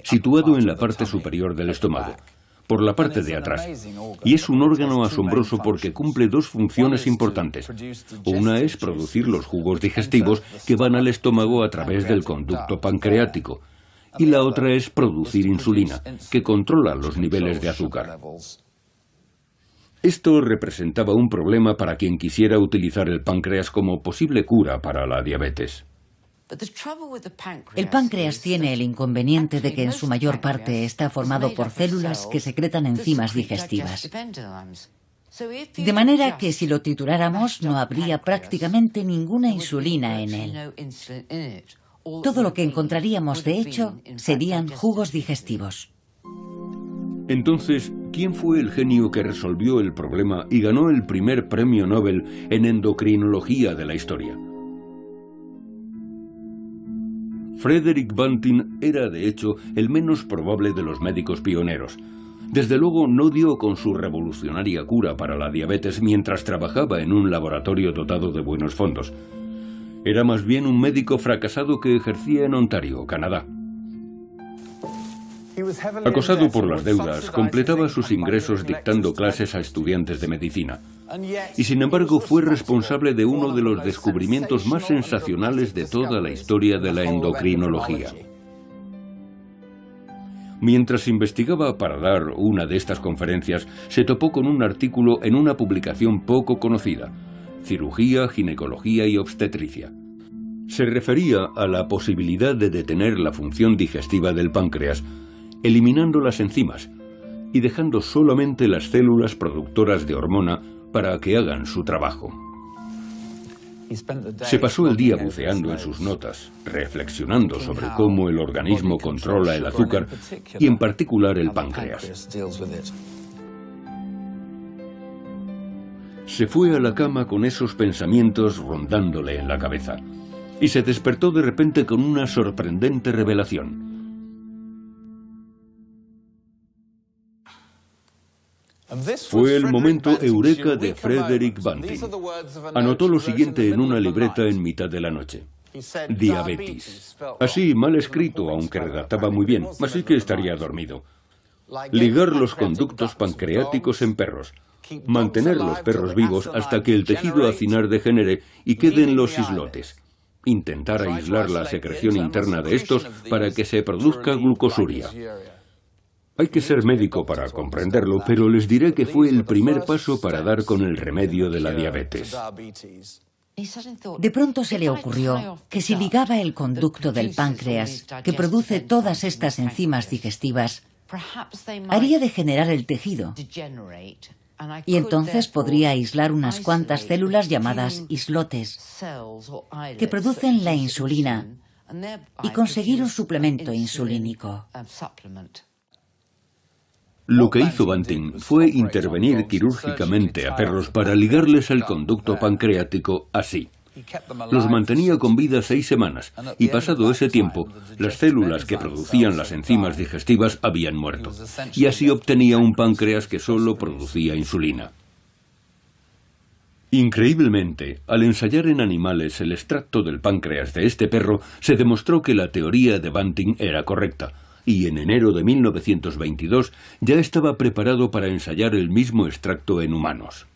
situado en la parte superior del estómago, por la parte de atrás. Y es un órgano asombroso porque cumple dos funciones importantes. Una es producir los jugos digestivos que van al estómago a través del conducto pancreático, y la otra es producir insulina, que controla los niveles de azúcar. Esto representaba un problema para quien quisiera utilizar el páncreas como posible cura para la diabetes. El páncreas tiene el inconveniente de que en su mayor parte está formado por células que secretan enzimas digestivas. De manera que si lo trituráramos no habría prácticamente ninguna insulina en él. Todo lo que encontraríamos, de hecho, serían jugos digestivos. Entonces, ¿quién fue el genio que resolvió el problema y ganó el primer premio Nobel en endocrinología de la historia? Frederick Banting era, de hecho, el menos probable de los médicos pioneros. Desde luego no dio con su revolucionaria cura para la diabetes mientras trabajaba en un laboratorio dotado de buenos fondos. Era más bien un médico fracasado que ejercía en Ontario, Canadá. Acosado por las deudas, completaba sus ingresos dictando clases a estudiantes de medicina. Y sin embargo fue responsable de uno de los descubrimientos más sensacionales de toda la historia de la endocrinología. Mientras investigaba para dar una de estas conferencias, se topó con un artículo en una publicación poco conocida: Cirugía, Ginecología y Obstetricia. Se refería a la posibilidad de detener la función digestiva del páncreas, eliminando las enzimas y dejando solamente las células productoras de hormona para que hagan su trabajo. Se pasó el día buceando en sus notas, reflexionando sobre cómo el organismo controla el azúcar y en particular el páncreas. Se fue a la cama con esos pensamientos rondándole en la cabeza y se despertó de repente con una sorprendente revelación. Fue el momento eureka de Frederick Banting. Anotó lo siguiente en una libreta en mitad de la noche: diabetes. Así, mal escrito, aunque redactaba muy bien, así que estaría dormido. Ligar los conductos pancreáticos en perros. Mantener los perros vivos hasta que el tejido acinar degenere y queden los islotes. Intentar aislar la secreción interna de estos para que se produzca glucosuria. Hay que ser médico para comprenderlo, pero les diré que fue el primer paso para dar con el remedio de la diabetes. De pronto se le ocurrió que si ligaba el conducto del páncreas, que produce todas estas enzimas digestivas, haría degenerar el tejido. Y entonces podría aislar unas cuantas células llamadas islotes, que producen la insulina, y conseguir un suplemento insulínico. Lo que hizo Banting fue intervenir quirúrgicamente a perros para ligarles el conducto pancreático así. Los mantenía con vida 6 semanas y pasado ese tiempo, las células que producían las enzimas digestivas habían muerto. Y así obtenía un páncreas que solo producía insulina. Increíblemente, al ensayar en animales el extracto del páncreas de este perro, se demostró que la teoría de Banting era correcta. Y en enero de 1922 ya estaba preparado para ensayar el mismo extracto en humanos.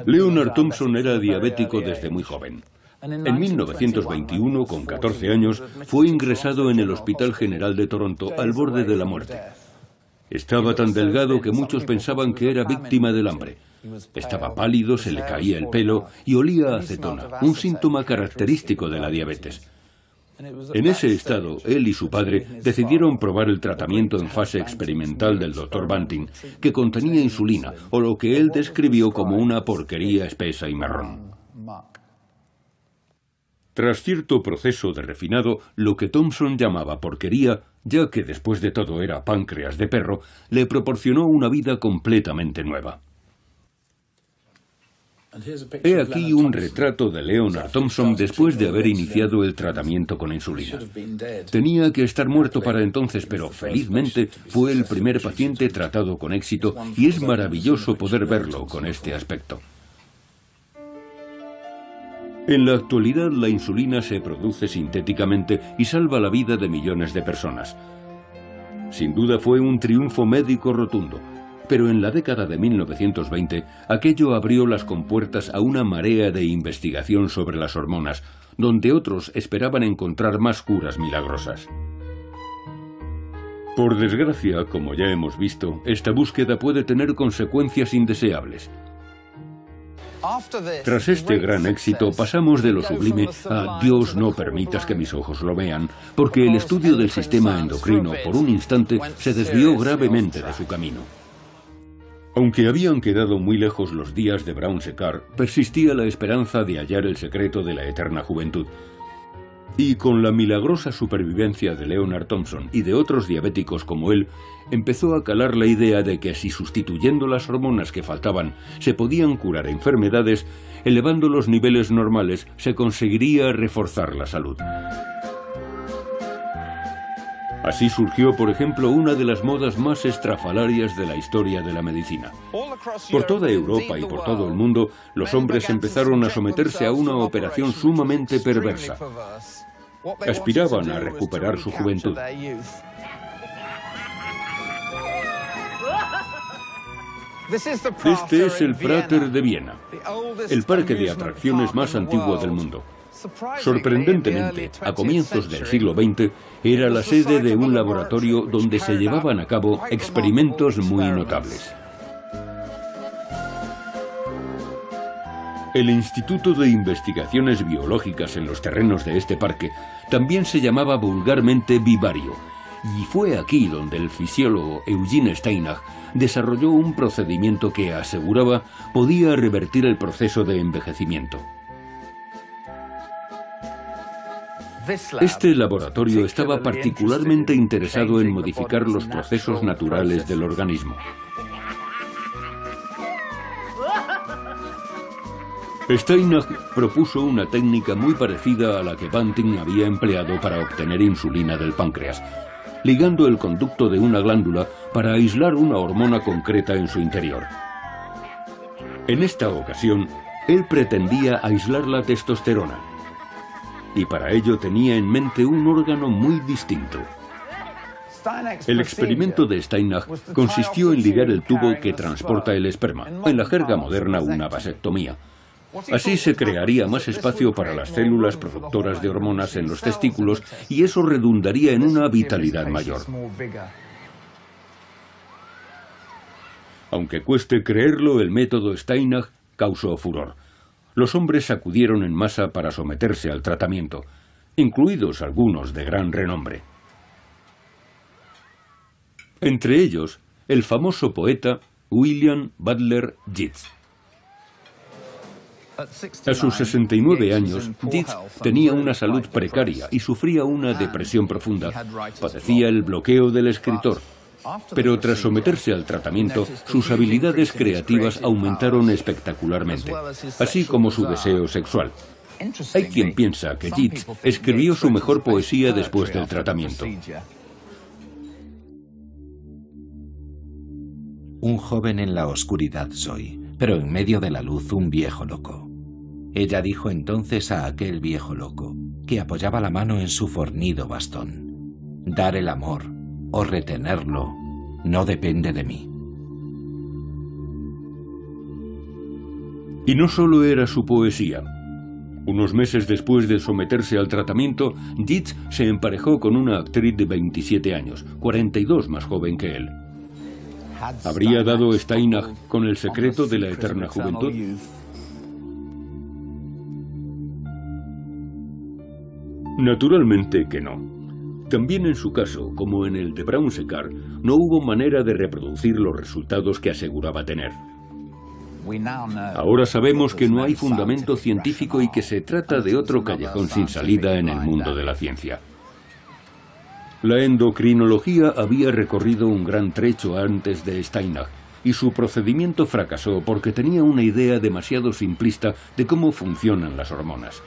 Leonard Thompson era diabético desde muy joven. En 1921, con 14 años, fue ingresado en el Hospital General de Toronto al borde de la muerte. Estaba tan delgado que muchos pensaban que era víctima del hambre. Estaba pálido, se le caía el pelo y olía a acetona, un síntoma característico de la diabetes. En ese estado, él y su padre decidieron probar el tratamiento en fase experimental del Dr. Banting, que contenía insulina, o lo que él describió como una porquería espesa y marrón. Tras cierto proceso de refinado, lo que Thompson llamaba porquería, ya que después de todo era páncreas de perro, le proporcionó una vida completamente nueva. He aquí un retrato de Leonard Thompson después de haber iniciado el tratamiento con insulina. Tenía que estar muerto para entonces, pero felizmente fue el primer paciente tratado con éxito y es maravilloso poder verlo con este aspecto. En la actualidad la insulina se produce sintéticamente y salva la vida de millones de personas. Sin duda fue un triunfo médico rotundo. Pero en la década de 1920, aquello abrió las compuertas a una marea de investigación sobre las hormonas, donde otros esperaban encontrar más curas milagrosas. Por desgracia, como ya hemos visto, esta búsqueda puede tener consecuencias indeseables. Tras este gran éxito, pasamos de lo sublime a Dios no permitas que mis ojos lo vean, porque el estudio del sistema endocrino por un instante se desvió gravemente de su camino. Aunque habían quedado muy lejos los días de Brown-Séquard, persistía la esperanza de hallar el secreto de la eterna juventud. Y con la milagrosa supervivencia de Leonard Thompson y de otros diabéticos como él, empezó a calar la idea de que si sustituyendo las hormonas que faltaban se podían curar enfermedades, elevando los niveles normales se conseguiría reforzar la salud. Así surgió, por ejemplo, una de las modas más estrafalarias de la historia de la medicina. Por toda Europa y por todo el mundo, los hombres empezaron a someterse a una operación sumamente perversa. Aspiraban a recuperar su juventud. Este es el Prater de Viena, el parque de atracciones más antiguo del mundo. Sorprendentemente, a comienzos del siglo XX, era la sede de un laboratorio donde se llevaban a cabo experimentos muy notables. El Instituto de Investigaciones Biológicas en los terrenos de este parque también se llamaba vulgarmente Vivario, y fue aquí donde el fisiólogo Eugene Steinach desarrolló un procedimiento que aseguraba podía revertir el proceso de envejecimiento. Este laboratorio estaba particularmente interesado en modificar los procesos naturales del organismo. Steinach propuso una técnica muy parecida a la que Banting había empleado para obtener insulina del páncreas, ligando el conducto de una glándula para aislar una hormona concreta en su interior. En esta ocasión, él pretendía aislar la testosterona, y para ello tenía en mente un órgano muy distinto. El experimento de Steinach consistió en ligar el tubo que transporta el esperma, en la jerga moderna una vasectomía. Así se crearía más espacio para las células productoras de hormonas en los testículos y eso redundaría en una vitalidad mayor. Aunque cueste creerlo, el método Steinach causó furor. Los hombres acudieron en masa para someterse al tratamiento, incluidos algunos de gran renombre. Entre ellos, el famoso poeta William Butler Yeats. A sus 69 años, Yeats tenía una salud precaria y sufría una depresión profunda. Padecía el bloqueo del escritor. Pero tras someterse al tratamiento, sus habilidades creativas aumentaron espectacularmente, así como su deseo sexual. Hay quien piensa que Yeats escribió su mejor poesía después del tratamiento. Un joven en la oscuridad soy, pero en medio de la luz un viejo loco. Ella dijo entonces a aquel viejo loco, que apoyaba la mano en su fornido bastón: dar el amor o retenerlo no depende de mí. Y no solo era su poesía. Unos meses después de someterse al tratamiento, Yeats se emparejó con una actriz de 27 años, 42 más joven que él. ¿Habría dado Steinach con el secreto de la eterna juventud? Naturalmente que no. También en su caso, como en el de Brown-Séquard, no hubo manera de reproducir los resultados que aseguraba tener. Ahora sabemos que no hay fundamento científico y que se trata de otro callejón sin salida en el mundo de la ciencia. La endocrinología había recorrido un gran trecho antes de Steinach, y su procedimiento fracasó porque tenía una idea demasiado simplista de cómo funcionan las hormonas.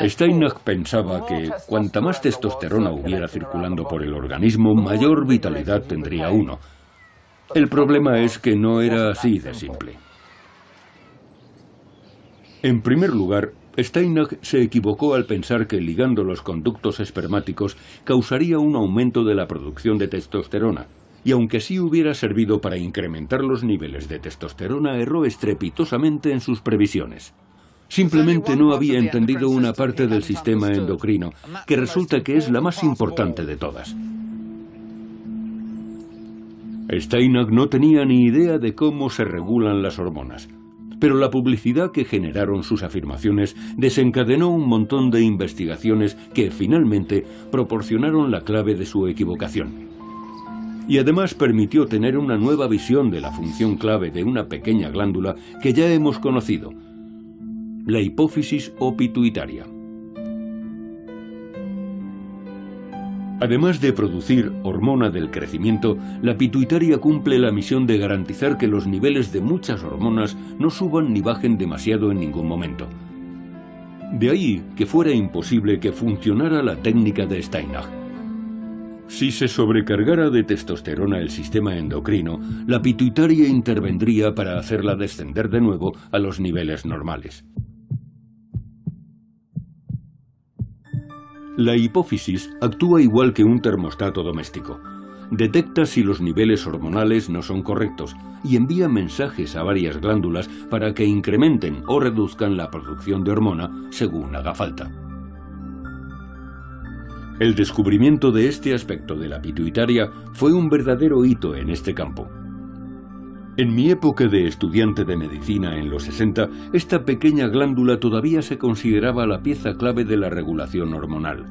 Steinach pensaba que cuanta más testosterona hubiera circulando por el organismo, mayor vitalidad tendría uno. El problema es que no era así de simple. En primer lugar, Steinach se equivocó al pensar que ligando los conductos espermáticos causaría un aumento de la producción de testosterona, y aunque sí hubiera servido para incrementar los niveles de testosterona, erró estrepitosamente en sus previsiones. Simplemente no había entendido una parte del sistema endocrino, que resulta que es la más importante de todas. Steinach no tenía ni idea de cómo se regulan las hormonas, pero la publicidad que generaron sus afirmaciones desencadenó un montón de investigaciones que finalmente proporcionaron la clave de su equivocación. Y además permitió tener una nueva visión de la función clave de una pequeña glándula que ya hemos conocido. la hipófisis o pituitaria. Además de producir hormona del crecimiento, la pituitaria cumple la misión de garantizar que los niveles de muchas hormonas no suban ni bajen demasiado en ningún momento. De ahí que fuera imposible que funcionara la técnica de Steinach. Si se sobrecargara de testosterona el sistema endocrino, la pituitaria intervendría para hacerla descender de nuevo a los niveles normales. La hipófisis actúa igual que un termostato doméstico. Detecta si los niveles hormonales no son correctos y envía mensajes a varias glándulas para que incrementen o reduzcan la producción de hormona según haga falta. El descubrimiento de este aspecto de la pituitaria fue un verdadero hito en este campo. En mi época de estudiante de medicina en los 60, esta pequeña glándula todavía se consideraba la pieza clave de la regulación hormonal.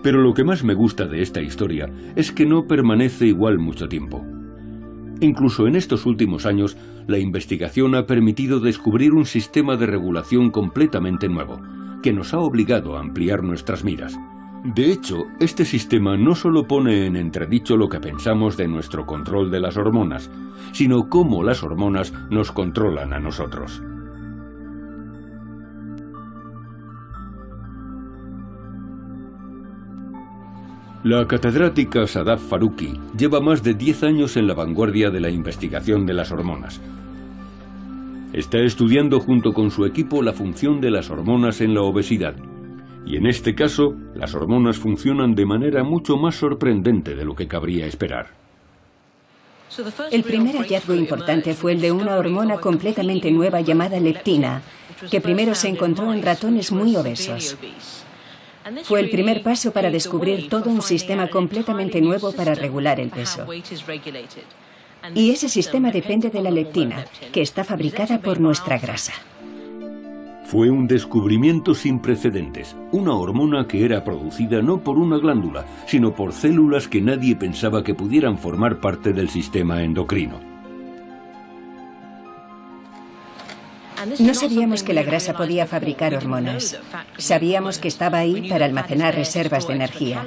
Pero lo que más me gusta de esta historia es que no permanece igual mucho tiempo. Incluso en estos últimos años, la investigación ha permitido descubrir un sistema de regulación completamente nuevo, que nos ha obligado a ampliar nuestras miras. De hecho, este sistema no solo pone en entredicho lo que pensamos de nuestro control de las hormonas, sino cómo las hormonas nos controlan a nosotros. La catedrática Sadaf Farooqui lleva más de 10 años en la vanguardia de la investigación de las hormonas. Está estudiando junto con su equipo la función de las hormonas en la obesidad. Y en este caso, las hormonas funcionan de manera mucho más sorprendente de lo que cabría esperar. El primer hallazgo importante fue el de una hormona completamente nueva llamada leptina, que primero se encontró en ratones muy obesos. Fue el primer paso para descubrir todo un sistema completamente nuevo para regular el peso. Y ese sistema depende de la leptina, que está fabricada por nuestra grasa. Fue un descubrimiento sin precedentes, una hormona que era producida no por una glándula, sino por células que nadie pensaba que pudieran formar parte del sistema endocrino. No sabíamos que la grasa podía fabricar hormonas. Sabíamos que estaba ahí para almacenar reservas de energía.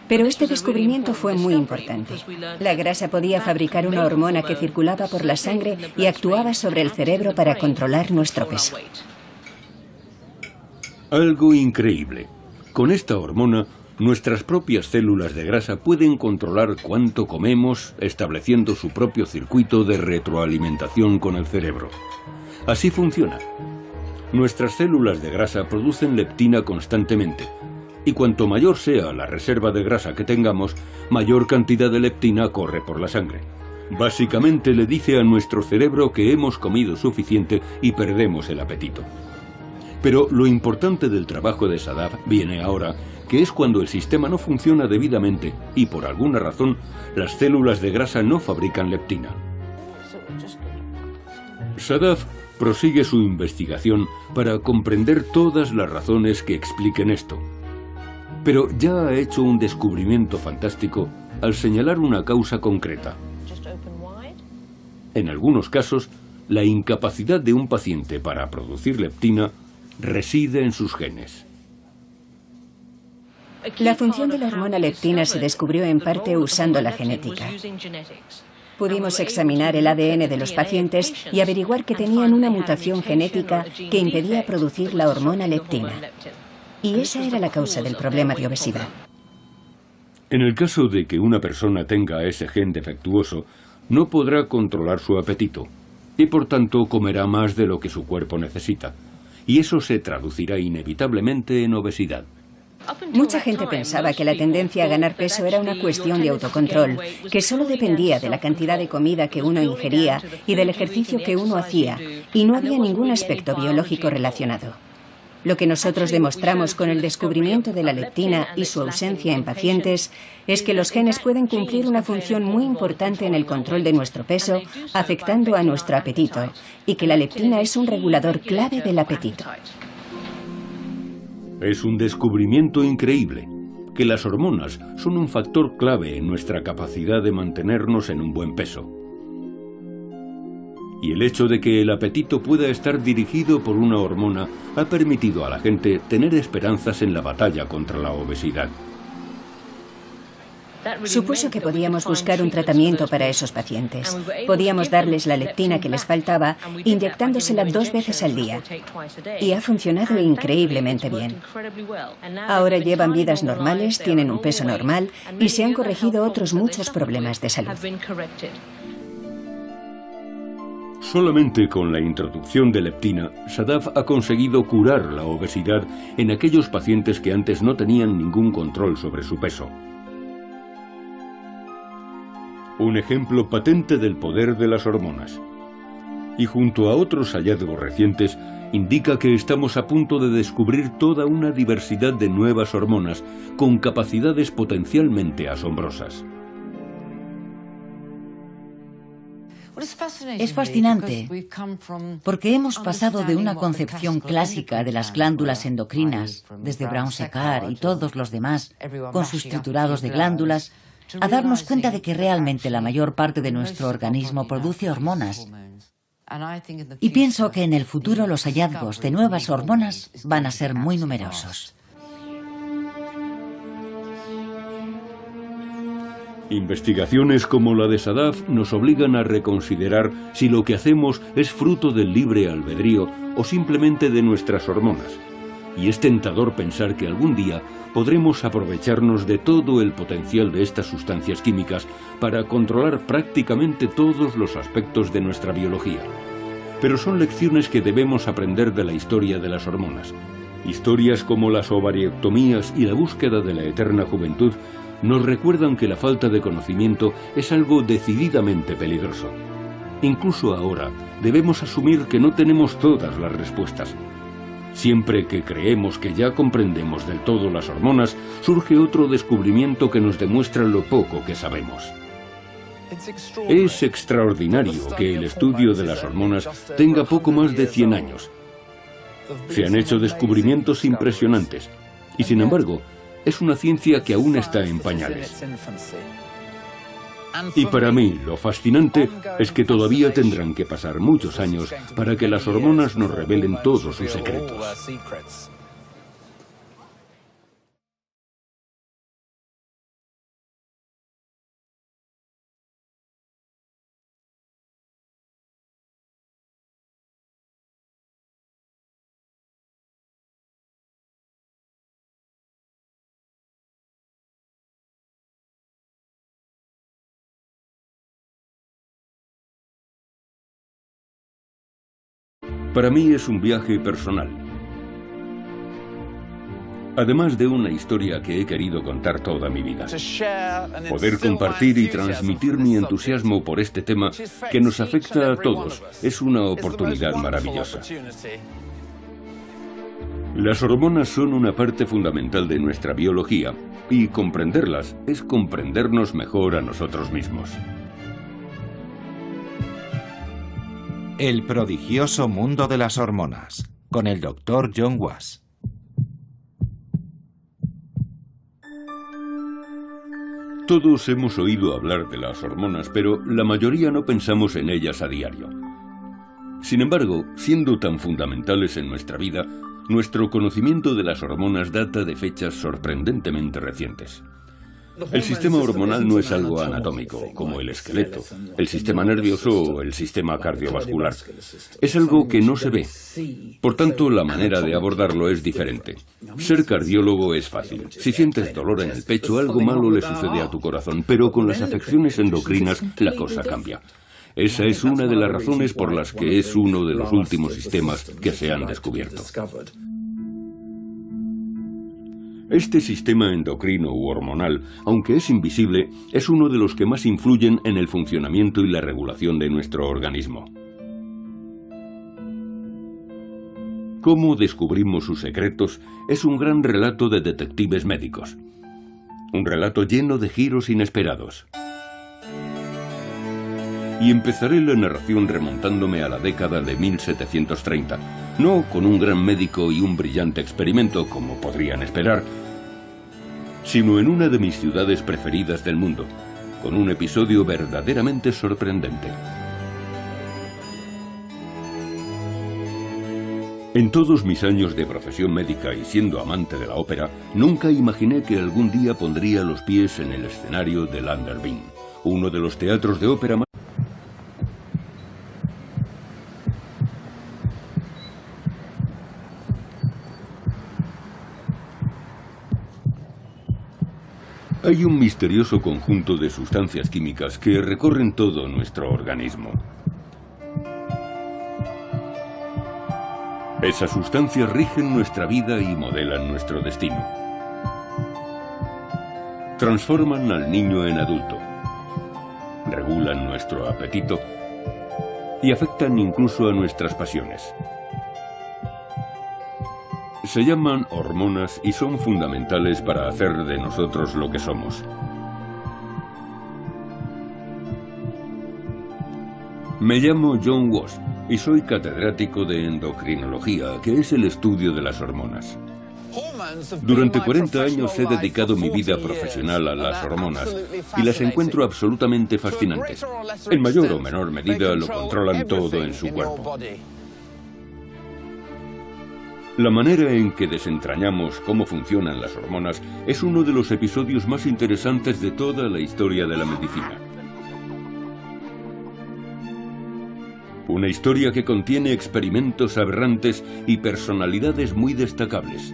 Pero este descubrimiento fue muy importante. La grasa podía fabricar una hormona que circulaba por la sangre y actuaba sobre el cerebro para controlar nuestro peso. Algo increíble. Con esta hormona, nuestras propias células de grasa pueden controlar cuánto comemos, estableciendo su propio circuito de retroalimentación con el cerebro. Así funciona. Nuestras células de grasa producen leptina constantemente, y cuanto mayor sea la reserva de grasa que tengamos, mayor cantidad de leptina corre por la sangre. Básicamente le dice a nuestro cerebro que hemos comido suficiente y perdemos el apetito. Pero lo importante del trabajo de Sadaf viene ahora, que es cuando el sistema no funciona debidamente y por alguna razón las células de grasa no fabrican leptina. Sadaf prosigue su investigación para comprender todas las razones que expliquen esto. Pero ya ha hecho un descubrimiento fantástico al señalar una causa concreta. En algunos casos, la incapacidad de un paciente para producir leptina reside en sus genes. La función de la hormona leptina se descubrió en parte usando la genética. Pudimos examinar el ADN de los pacientes y averiguar que tenían una mutación genética que impedía producir la hormona leptina. Y esa era la causa del problema de obesidad. En el caso de que una persona tenga ese gen defectuoso, no podrá controlar su apetito y por tanto comerá más de lo que su cuerpo necesita. Y eso se traducirá inevitablemente en obesidad. Mucha gente pensaba que la tendencia a ganar peso era una cuestión de autocontrol, que solo dependía de la cantidad de comida que uno ingería y del ejercicio que uno hacía, y no había ningún aspecto biológico relacionado. Lo que nosotros demostramos con el descubrimiento de la leptina y su ausencia en pacientes es que los genes pueden cumplir una función muy importante en el control de nuestro peso, afectando a nuestro apetito, y que la leptina es un regulador clave del apetito. Es un descubrimiento increíble, que las hormonas son un factor clave en nuestra capacidad de mantenernos en un buen peso. Y el hecho de que el apetito pueda estar dirigido por una hormona ha permitido a la gente tener esperanzas en la batalla contra la obesidad. Supuso que podíamos buscar un tratamiento para esos pacientes. Podíamos darles la leptina que les faltaba, inyectándosela 2 veces al día. Y ha funcionado increíblemente bien. Ahora llevan vidas normales, tienen un peso normal y se han corregido otros muchos problemas de salud. Solamente con la introducción de leptina, Sadaf ha conseguido curar la obesidad en aquellos pacientes que antes no tenían ningún control sobre su peso. Un ejemplo patente del poder de las hormonas. Y junto a otros hallazgos recientes, indica que estamos a punto de descubrir toda una diversidad de nuevas hormonas con capacidades potencialmente asombrosas. Es fascinante porque hemos pasado de una concepción clásica de las glándulas endocrinas, desde Brown-Séquard y todos los demás, con sus triturados de glándulas, a darnos cuenta de que realmente la mayor parte de nuestro organismo produce hormonas. Y pienso que en el futuro los hallazgos de nuevas hormonas van a ser muy numerosos. Investigaciones como la de Sadaf nos obligan a reconsiderar si lo que hacemos es fruto del libre albedrío o simplemente de nuestras hormonas. Y es tentador pensar que algún día podremos aprovecharnos de todo el potencial de estas sustancias químicas para controlar prácticamente todos los aspectos de nuestra biología. Pero son lecciones que debemos aprender de la historia de las hormonas. Historias como las ovariectomías y la búsqueda de la eterna juventud nos recuerdan que la falta de conocimiento es algo decididamente peligroso. Incluso ahora debemos asumir que no tenemos todas las respuestas. Siempre que creemos que ya comprendemos del todo las hormonas, surge otro descubrimiento que nos demuestra lo poco que sabemos. Es extraordinario que el estudio de las hormonas tenga poco más de 100 años. Se han hecho descubrimientos impresionantes y, sin embargo, es una ciencia que aún está en pañales. Y para mí, lo fascinante es que todavía tendrán que pasar muchos años para que las hormonas nos revelen todos sus secretos. Para mí es un viaje personal. Además de una historia que he querido contar toda mi vida. Poder compartir y transmitir mi entusiasmo por este tema que nos afecta a todos es una oportunidad maravillosa. Las hormonas son una parte fundamental de nuestra biología y comprenderlas es comprendernos mejor a nosotros mismos. El prodigioso mundo de las hormonas, con el Dr. John Was. Todos hemos oído hablar de las hormonas, pero la mayoría no pensamos en ellas a diario. Sin embargo, siendo tan fundamentales en nuestra vida, nuestro conocimiento de las hormonas data de fechas sorprendentemente recientes. El sistema hormonal no es algo anatómico, como el esqueleto, el sistema nervioso o el sistema cardiovascular. Es algo que no se ve. Por tanto, la manera de abordarlo es diferente. Ser cardiólogo es fácil. Si sientes dolor en el pecho, algo malo le sucede a tu corazón, pero con las afecciones endocrinas la cosa cambia. Esa es una de las razones por las que es uno de los últimos sistemas que se han descubierto. Este sistema endocrino u hormonal, aunque es invisible, es uno de los que más influyen en el funcionamiento y la regulación de nuestro organismo. Cómo descubrimos sus secretos es un gran relato de detectives médicos. Un relato lleno de giros inesperados. Y empezaré la narración remontándome a la década de 1730, no con un gran médico y un brillante experimento, como podrían esperar, sino en una de mis ciudades preferidas del mundo, con un episodio verdaderamente sorprendente. En todos mis años de profesión médica y siendo amante de la ópera, nunca imaginé que algún día pondría los pies en el escenario del Anderbin, uno de los teatros de ópera más... Hay un misterioso conjunto de sustancias químicas que recorren todo nuestro organismo. Esas sustancias rigen nuestra vida y modelan nuestro destino. Transforman al niño en adulto, regulan nuestro apetito y afectan incluso a nuestras pasiones. Se llaman hormonas y son fundamentales para hacer de nosotros lo que somos. Me llamo John Walsh y soy catedrático de endocrinología, que es el estudio de las hormonas. Durante 40 años he dedicado mi vida profesional a las hormonas y las encuentro absolutamente fascinantes. En mayor o menor medida lo controlan todo en su cuerpo. La manera en que desentrañamos cómo funcionan las hormonas es uno de los episodios más interesantes de toda la historia de la medicina. Una historia que contiene experimentos aberrantes y personalidades muy destacables.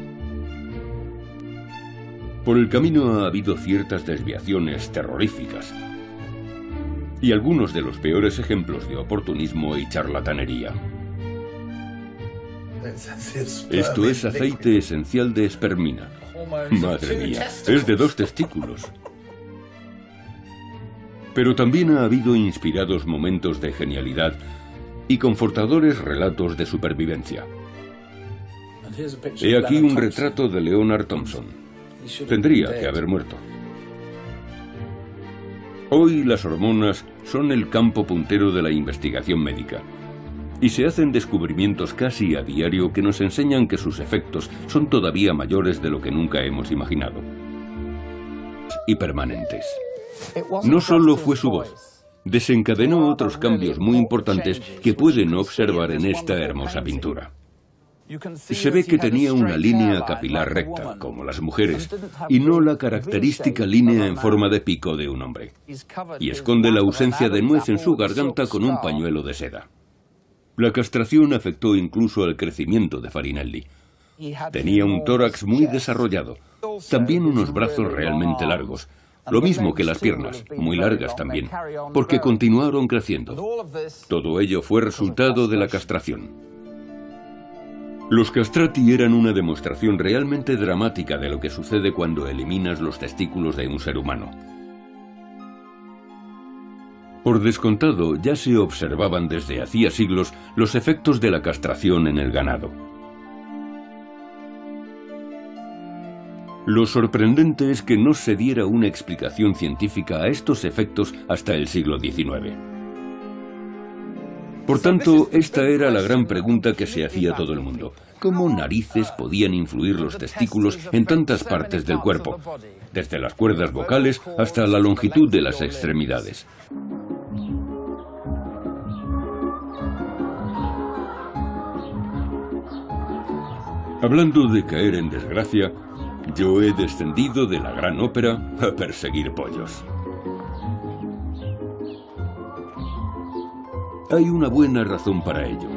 Por el camino ha habido ciertas desviaciones terroríficas y algunos de los peores ejemplos de oportunismo y charlatanería. Esto es aceite esencial de espermina. Madre mía, es de 2 testículos. Pero también ha habido inspirados momentos de genialidad y confortadores relatos de supervivencia. He aquí un retrato de Leonard Thompson. Tendría que haber muerto. Hoy las hormonas son el campo puntero de la investigación médica. Y se hacen descubrimientos casi a diario que nos enseñan que sus efectos son todavía mayores de lo que nunca hemos imaginado. Y permanentes. No solo fue su voz. Desencadenó otros cambios muy importantes que pueden observar en esta hermosa pintura. Se ve que tenía una línea capilar recta, como las mujeres, y no la característica línea en forma de pico de un hombre. Y esconde la ausencia de nuez en su garganta con un pañuelo de seda. La castración afectó incluso al crecimiento de Farinelli. Tenía un tórax muy desarrollado, también unos brazos realmente largos, lo mismo que las piernas, muy largas también, porque continuaron creciendo. Todo ello fue resultado de la castración. Los castrati eran una demostración realmente dramática de lo que sucede cuando eliminas los testículos de un ser humano. Por descontado, ya se observaban desde hacía siglos los efectos de la castración en el ganado. Lo sorprendente es que no se diera una explicación científica a estos efectos hasta el siglo XIX. Por tanto, esta era la gran pregunta que se hacía todo el mundo. ¿Cómo narices podían influir los testículos en tantas partes del cuerpo, desde las cuerdas vocales hasta la longitud de las extremidades? Hablando de caer en desgracia, yo he descendido de la gran ópera a perseguir pollos. Hay una buena razón para ello.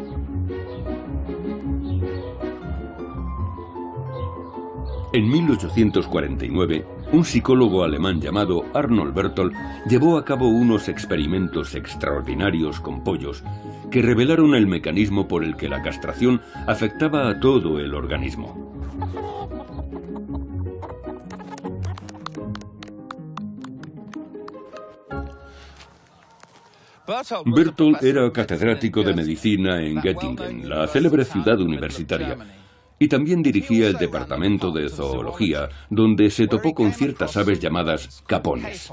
En 1849, un psicólogo alemán llamado Arnold Berthold llevó a cabo unos experimentos extraordinarios con pollos que revelaron el mecanismo por el que la castración afectaba a todo el organismo. Berthold era catedrático de medicina en Göttingen, la célebre ciudad universitaria, y también dirigía el departamento de zoología, donde se topó con ciertas aves llamadas capones.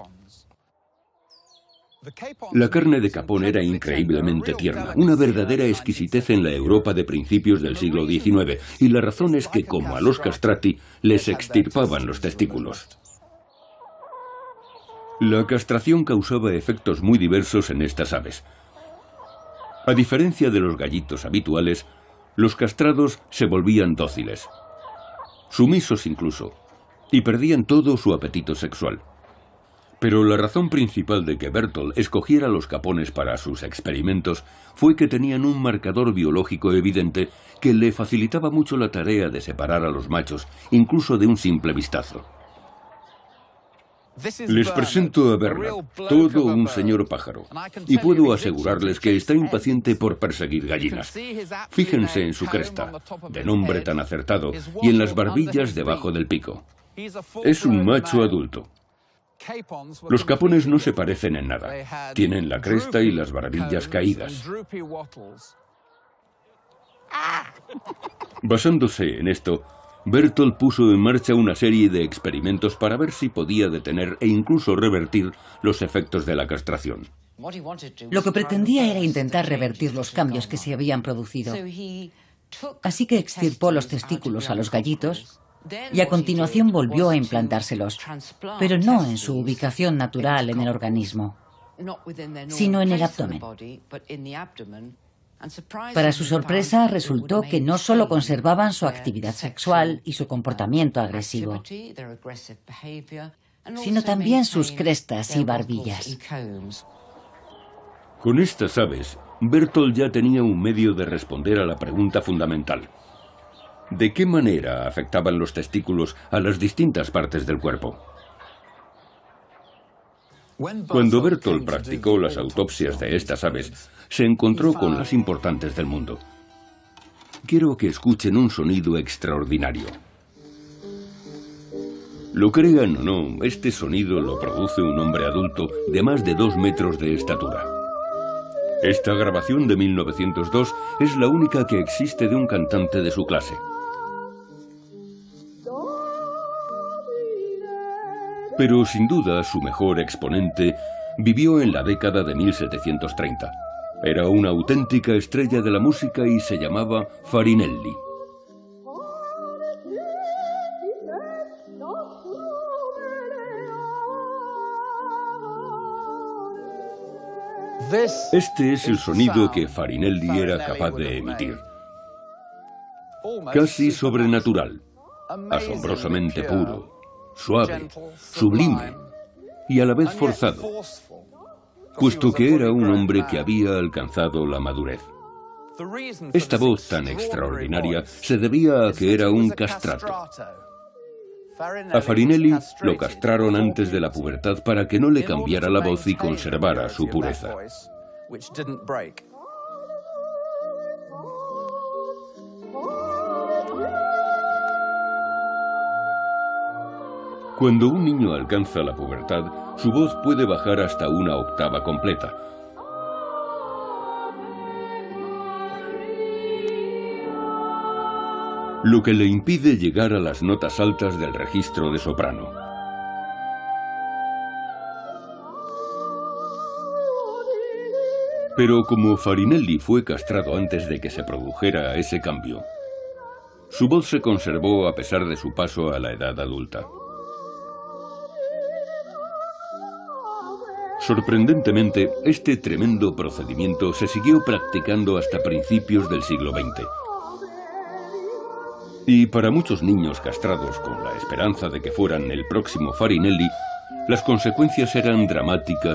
La carne de capón era increíblemente tierna, una verdadera exquisitez en la Europa de principios del siglo XIX, y la razón es que, como a los castrati, les extirpaban los testículos. La castración causaba efectos muy diversos en estas aves. A diferencia de los gallitos habituales, Los castrados se volvían dóciles, sumisos incluso, y perdían todo su apetito sexual. Pero la razón principal de que Bertolt escogiera los capones para sus experimentos fue que tenían un marcador biológico evidente que le facilitaba mucho la tarea de separar a los machos, incluso de un simple vistazo. Les presento a Bernard, todo un señor pájaro, y puedo asegurarles que está impaciente por perseguir gallinas. Fíjense en su cresta, de nombre tan acertado, y en las barbillas debajo del pico. Es un macho adulto. Los capones no se parecen en nada. Tienen la cresta y las barbillas caídas. Basándose en esto, Bertolt puso en marcha una serie de experimentos para ver si podía detener e incluso revertir los efectos de la castración. Lo que pretendía era intentar revertir los cambios que se habían producido. Así que extirpó los testículos a los gallitos y a continuación volvió a implantárselos, pero no en su ubicación natural en el organismo, sino en el abdomen. Para su sorpresa, resultó que no solo conservaban su actividad sexual y su comportamiento agresivo, sino también sus crestas y barbillas. Con estas aves, Bertolt ya tenía un medio de responder a la pregunta fundamental: ¿de qué manera afectaban los testículos a las distintas partes del cuerpo? Cuando Bertolt practicó las autopsias de estas aves, se encontró con las importantes del mundo. Quiero que escuchen un sonido extraordinario. Lo crean o no, este sonido lo produce un hombre adulto de más de 2 metros de estatura. Esta grabación de 1902 es la única que existe de un cantante de su clase. Pero sin duda su mejor exponente vivió en la década de 1730. Era una auténtica estrella de la música y se llamaba Farinelli. Este es el sonido que Farinelli era capaz de emitir. Casi sobrenatural, asombrosamente puro, suave, sublime y a la vez forzado, puesto que era un hombre que había alcanzado la madurez. Esta voz tan extraordinaria se debía a que era un castrato. A Farinelli lo castraron antes de la pubertad para que no le cambiara la voz y conservara su pureza. Cuando un niño alcanza la pubertad, su voz puede bajar hasta una octava completa. Lo que le impide llegar a las notas altas del registro de soprano. Pero como Farinelli fue castrado antes de que se produjera ese cambio, su voz se conservó a pesar de su paso a la edad adulta. Sorprendentemente, este tremendo procedimiento se siguió practicando hasta principios del siglo XX. Y para muchos niños castrados con la esperanza de que fueran el próximo Farinelli, las consecuencias eran dramáticas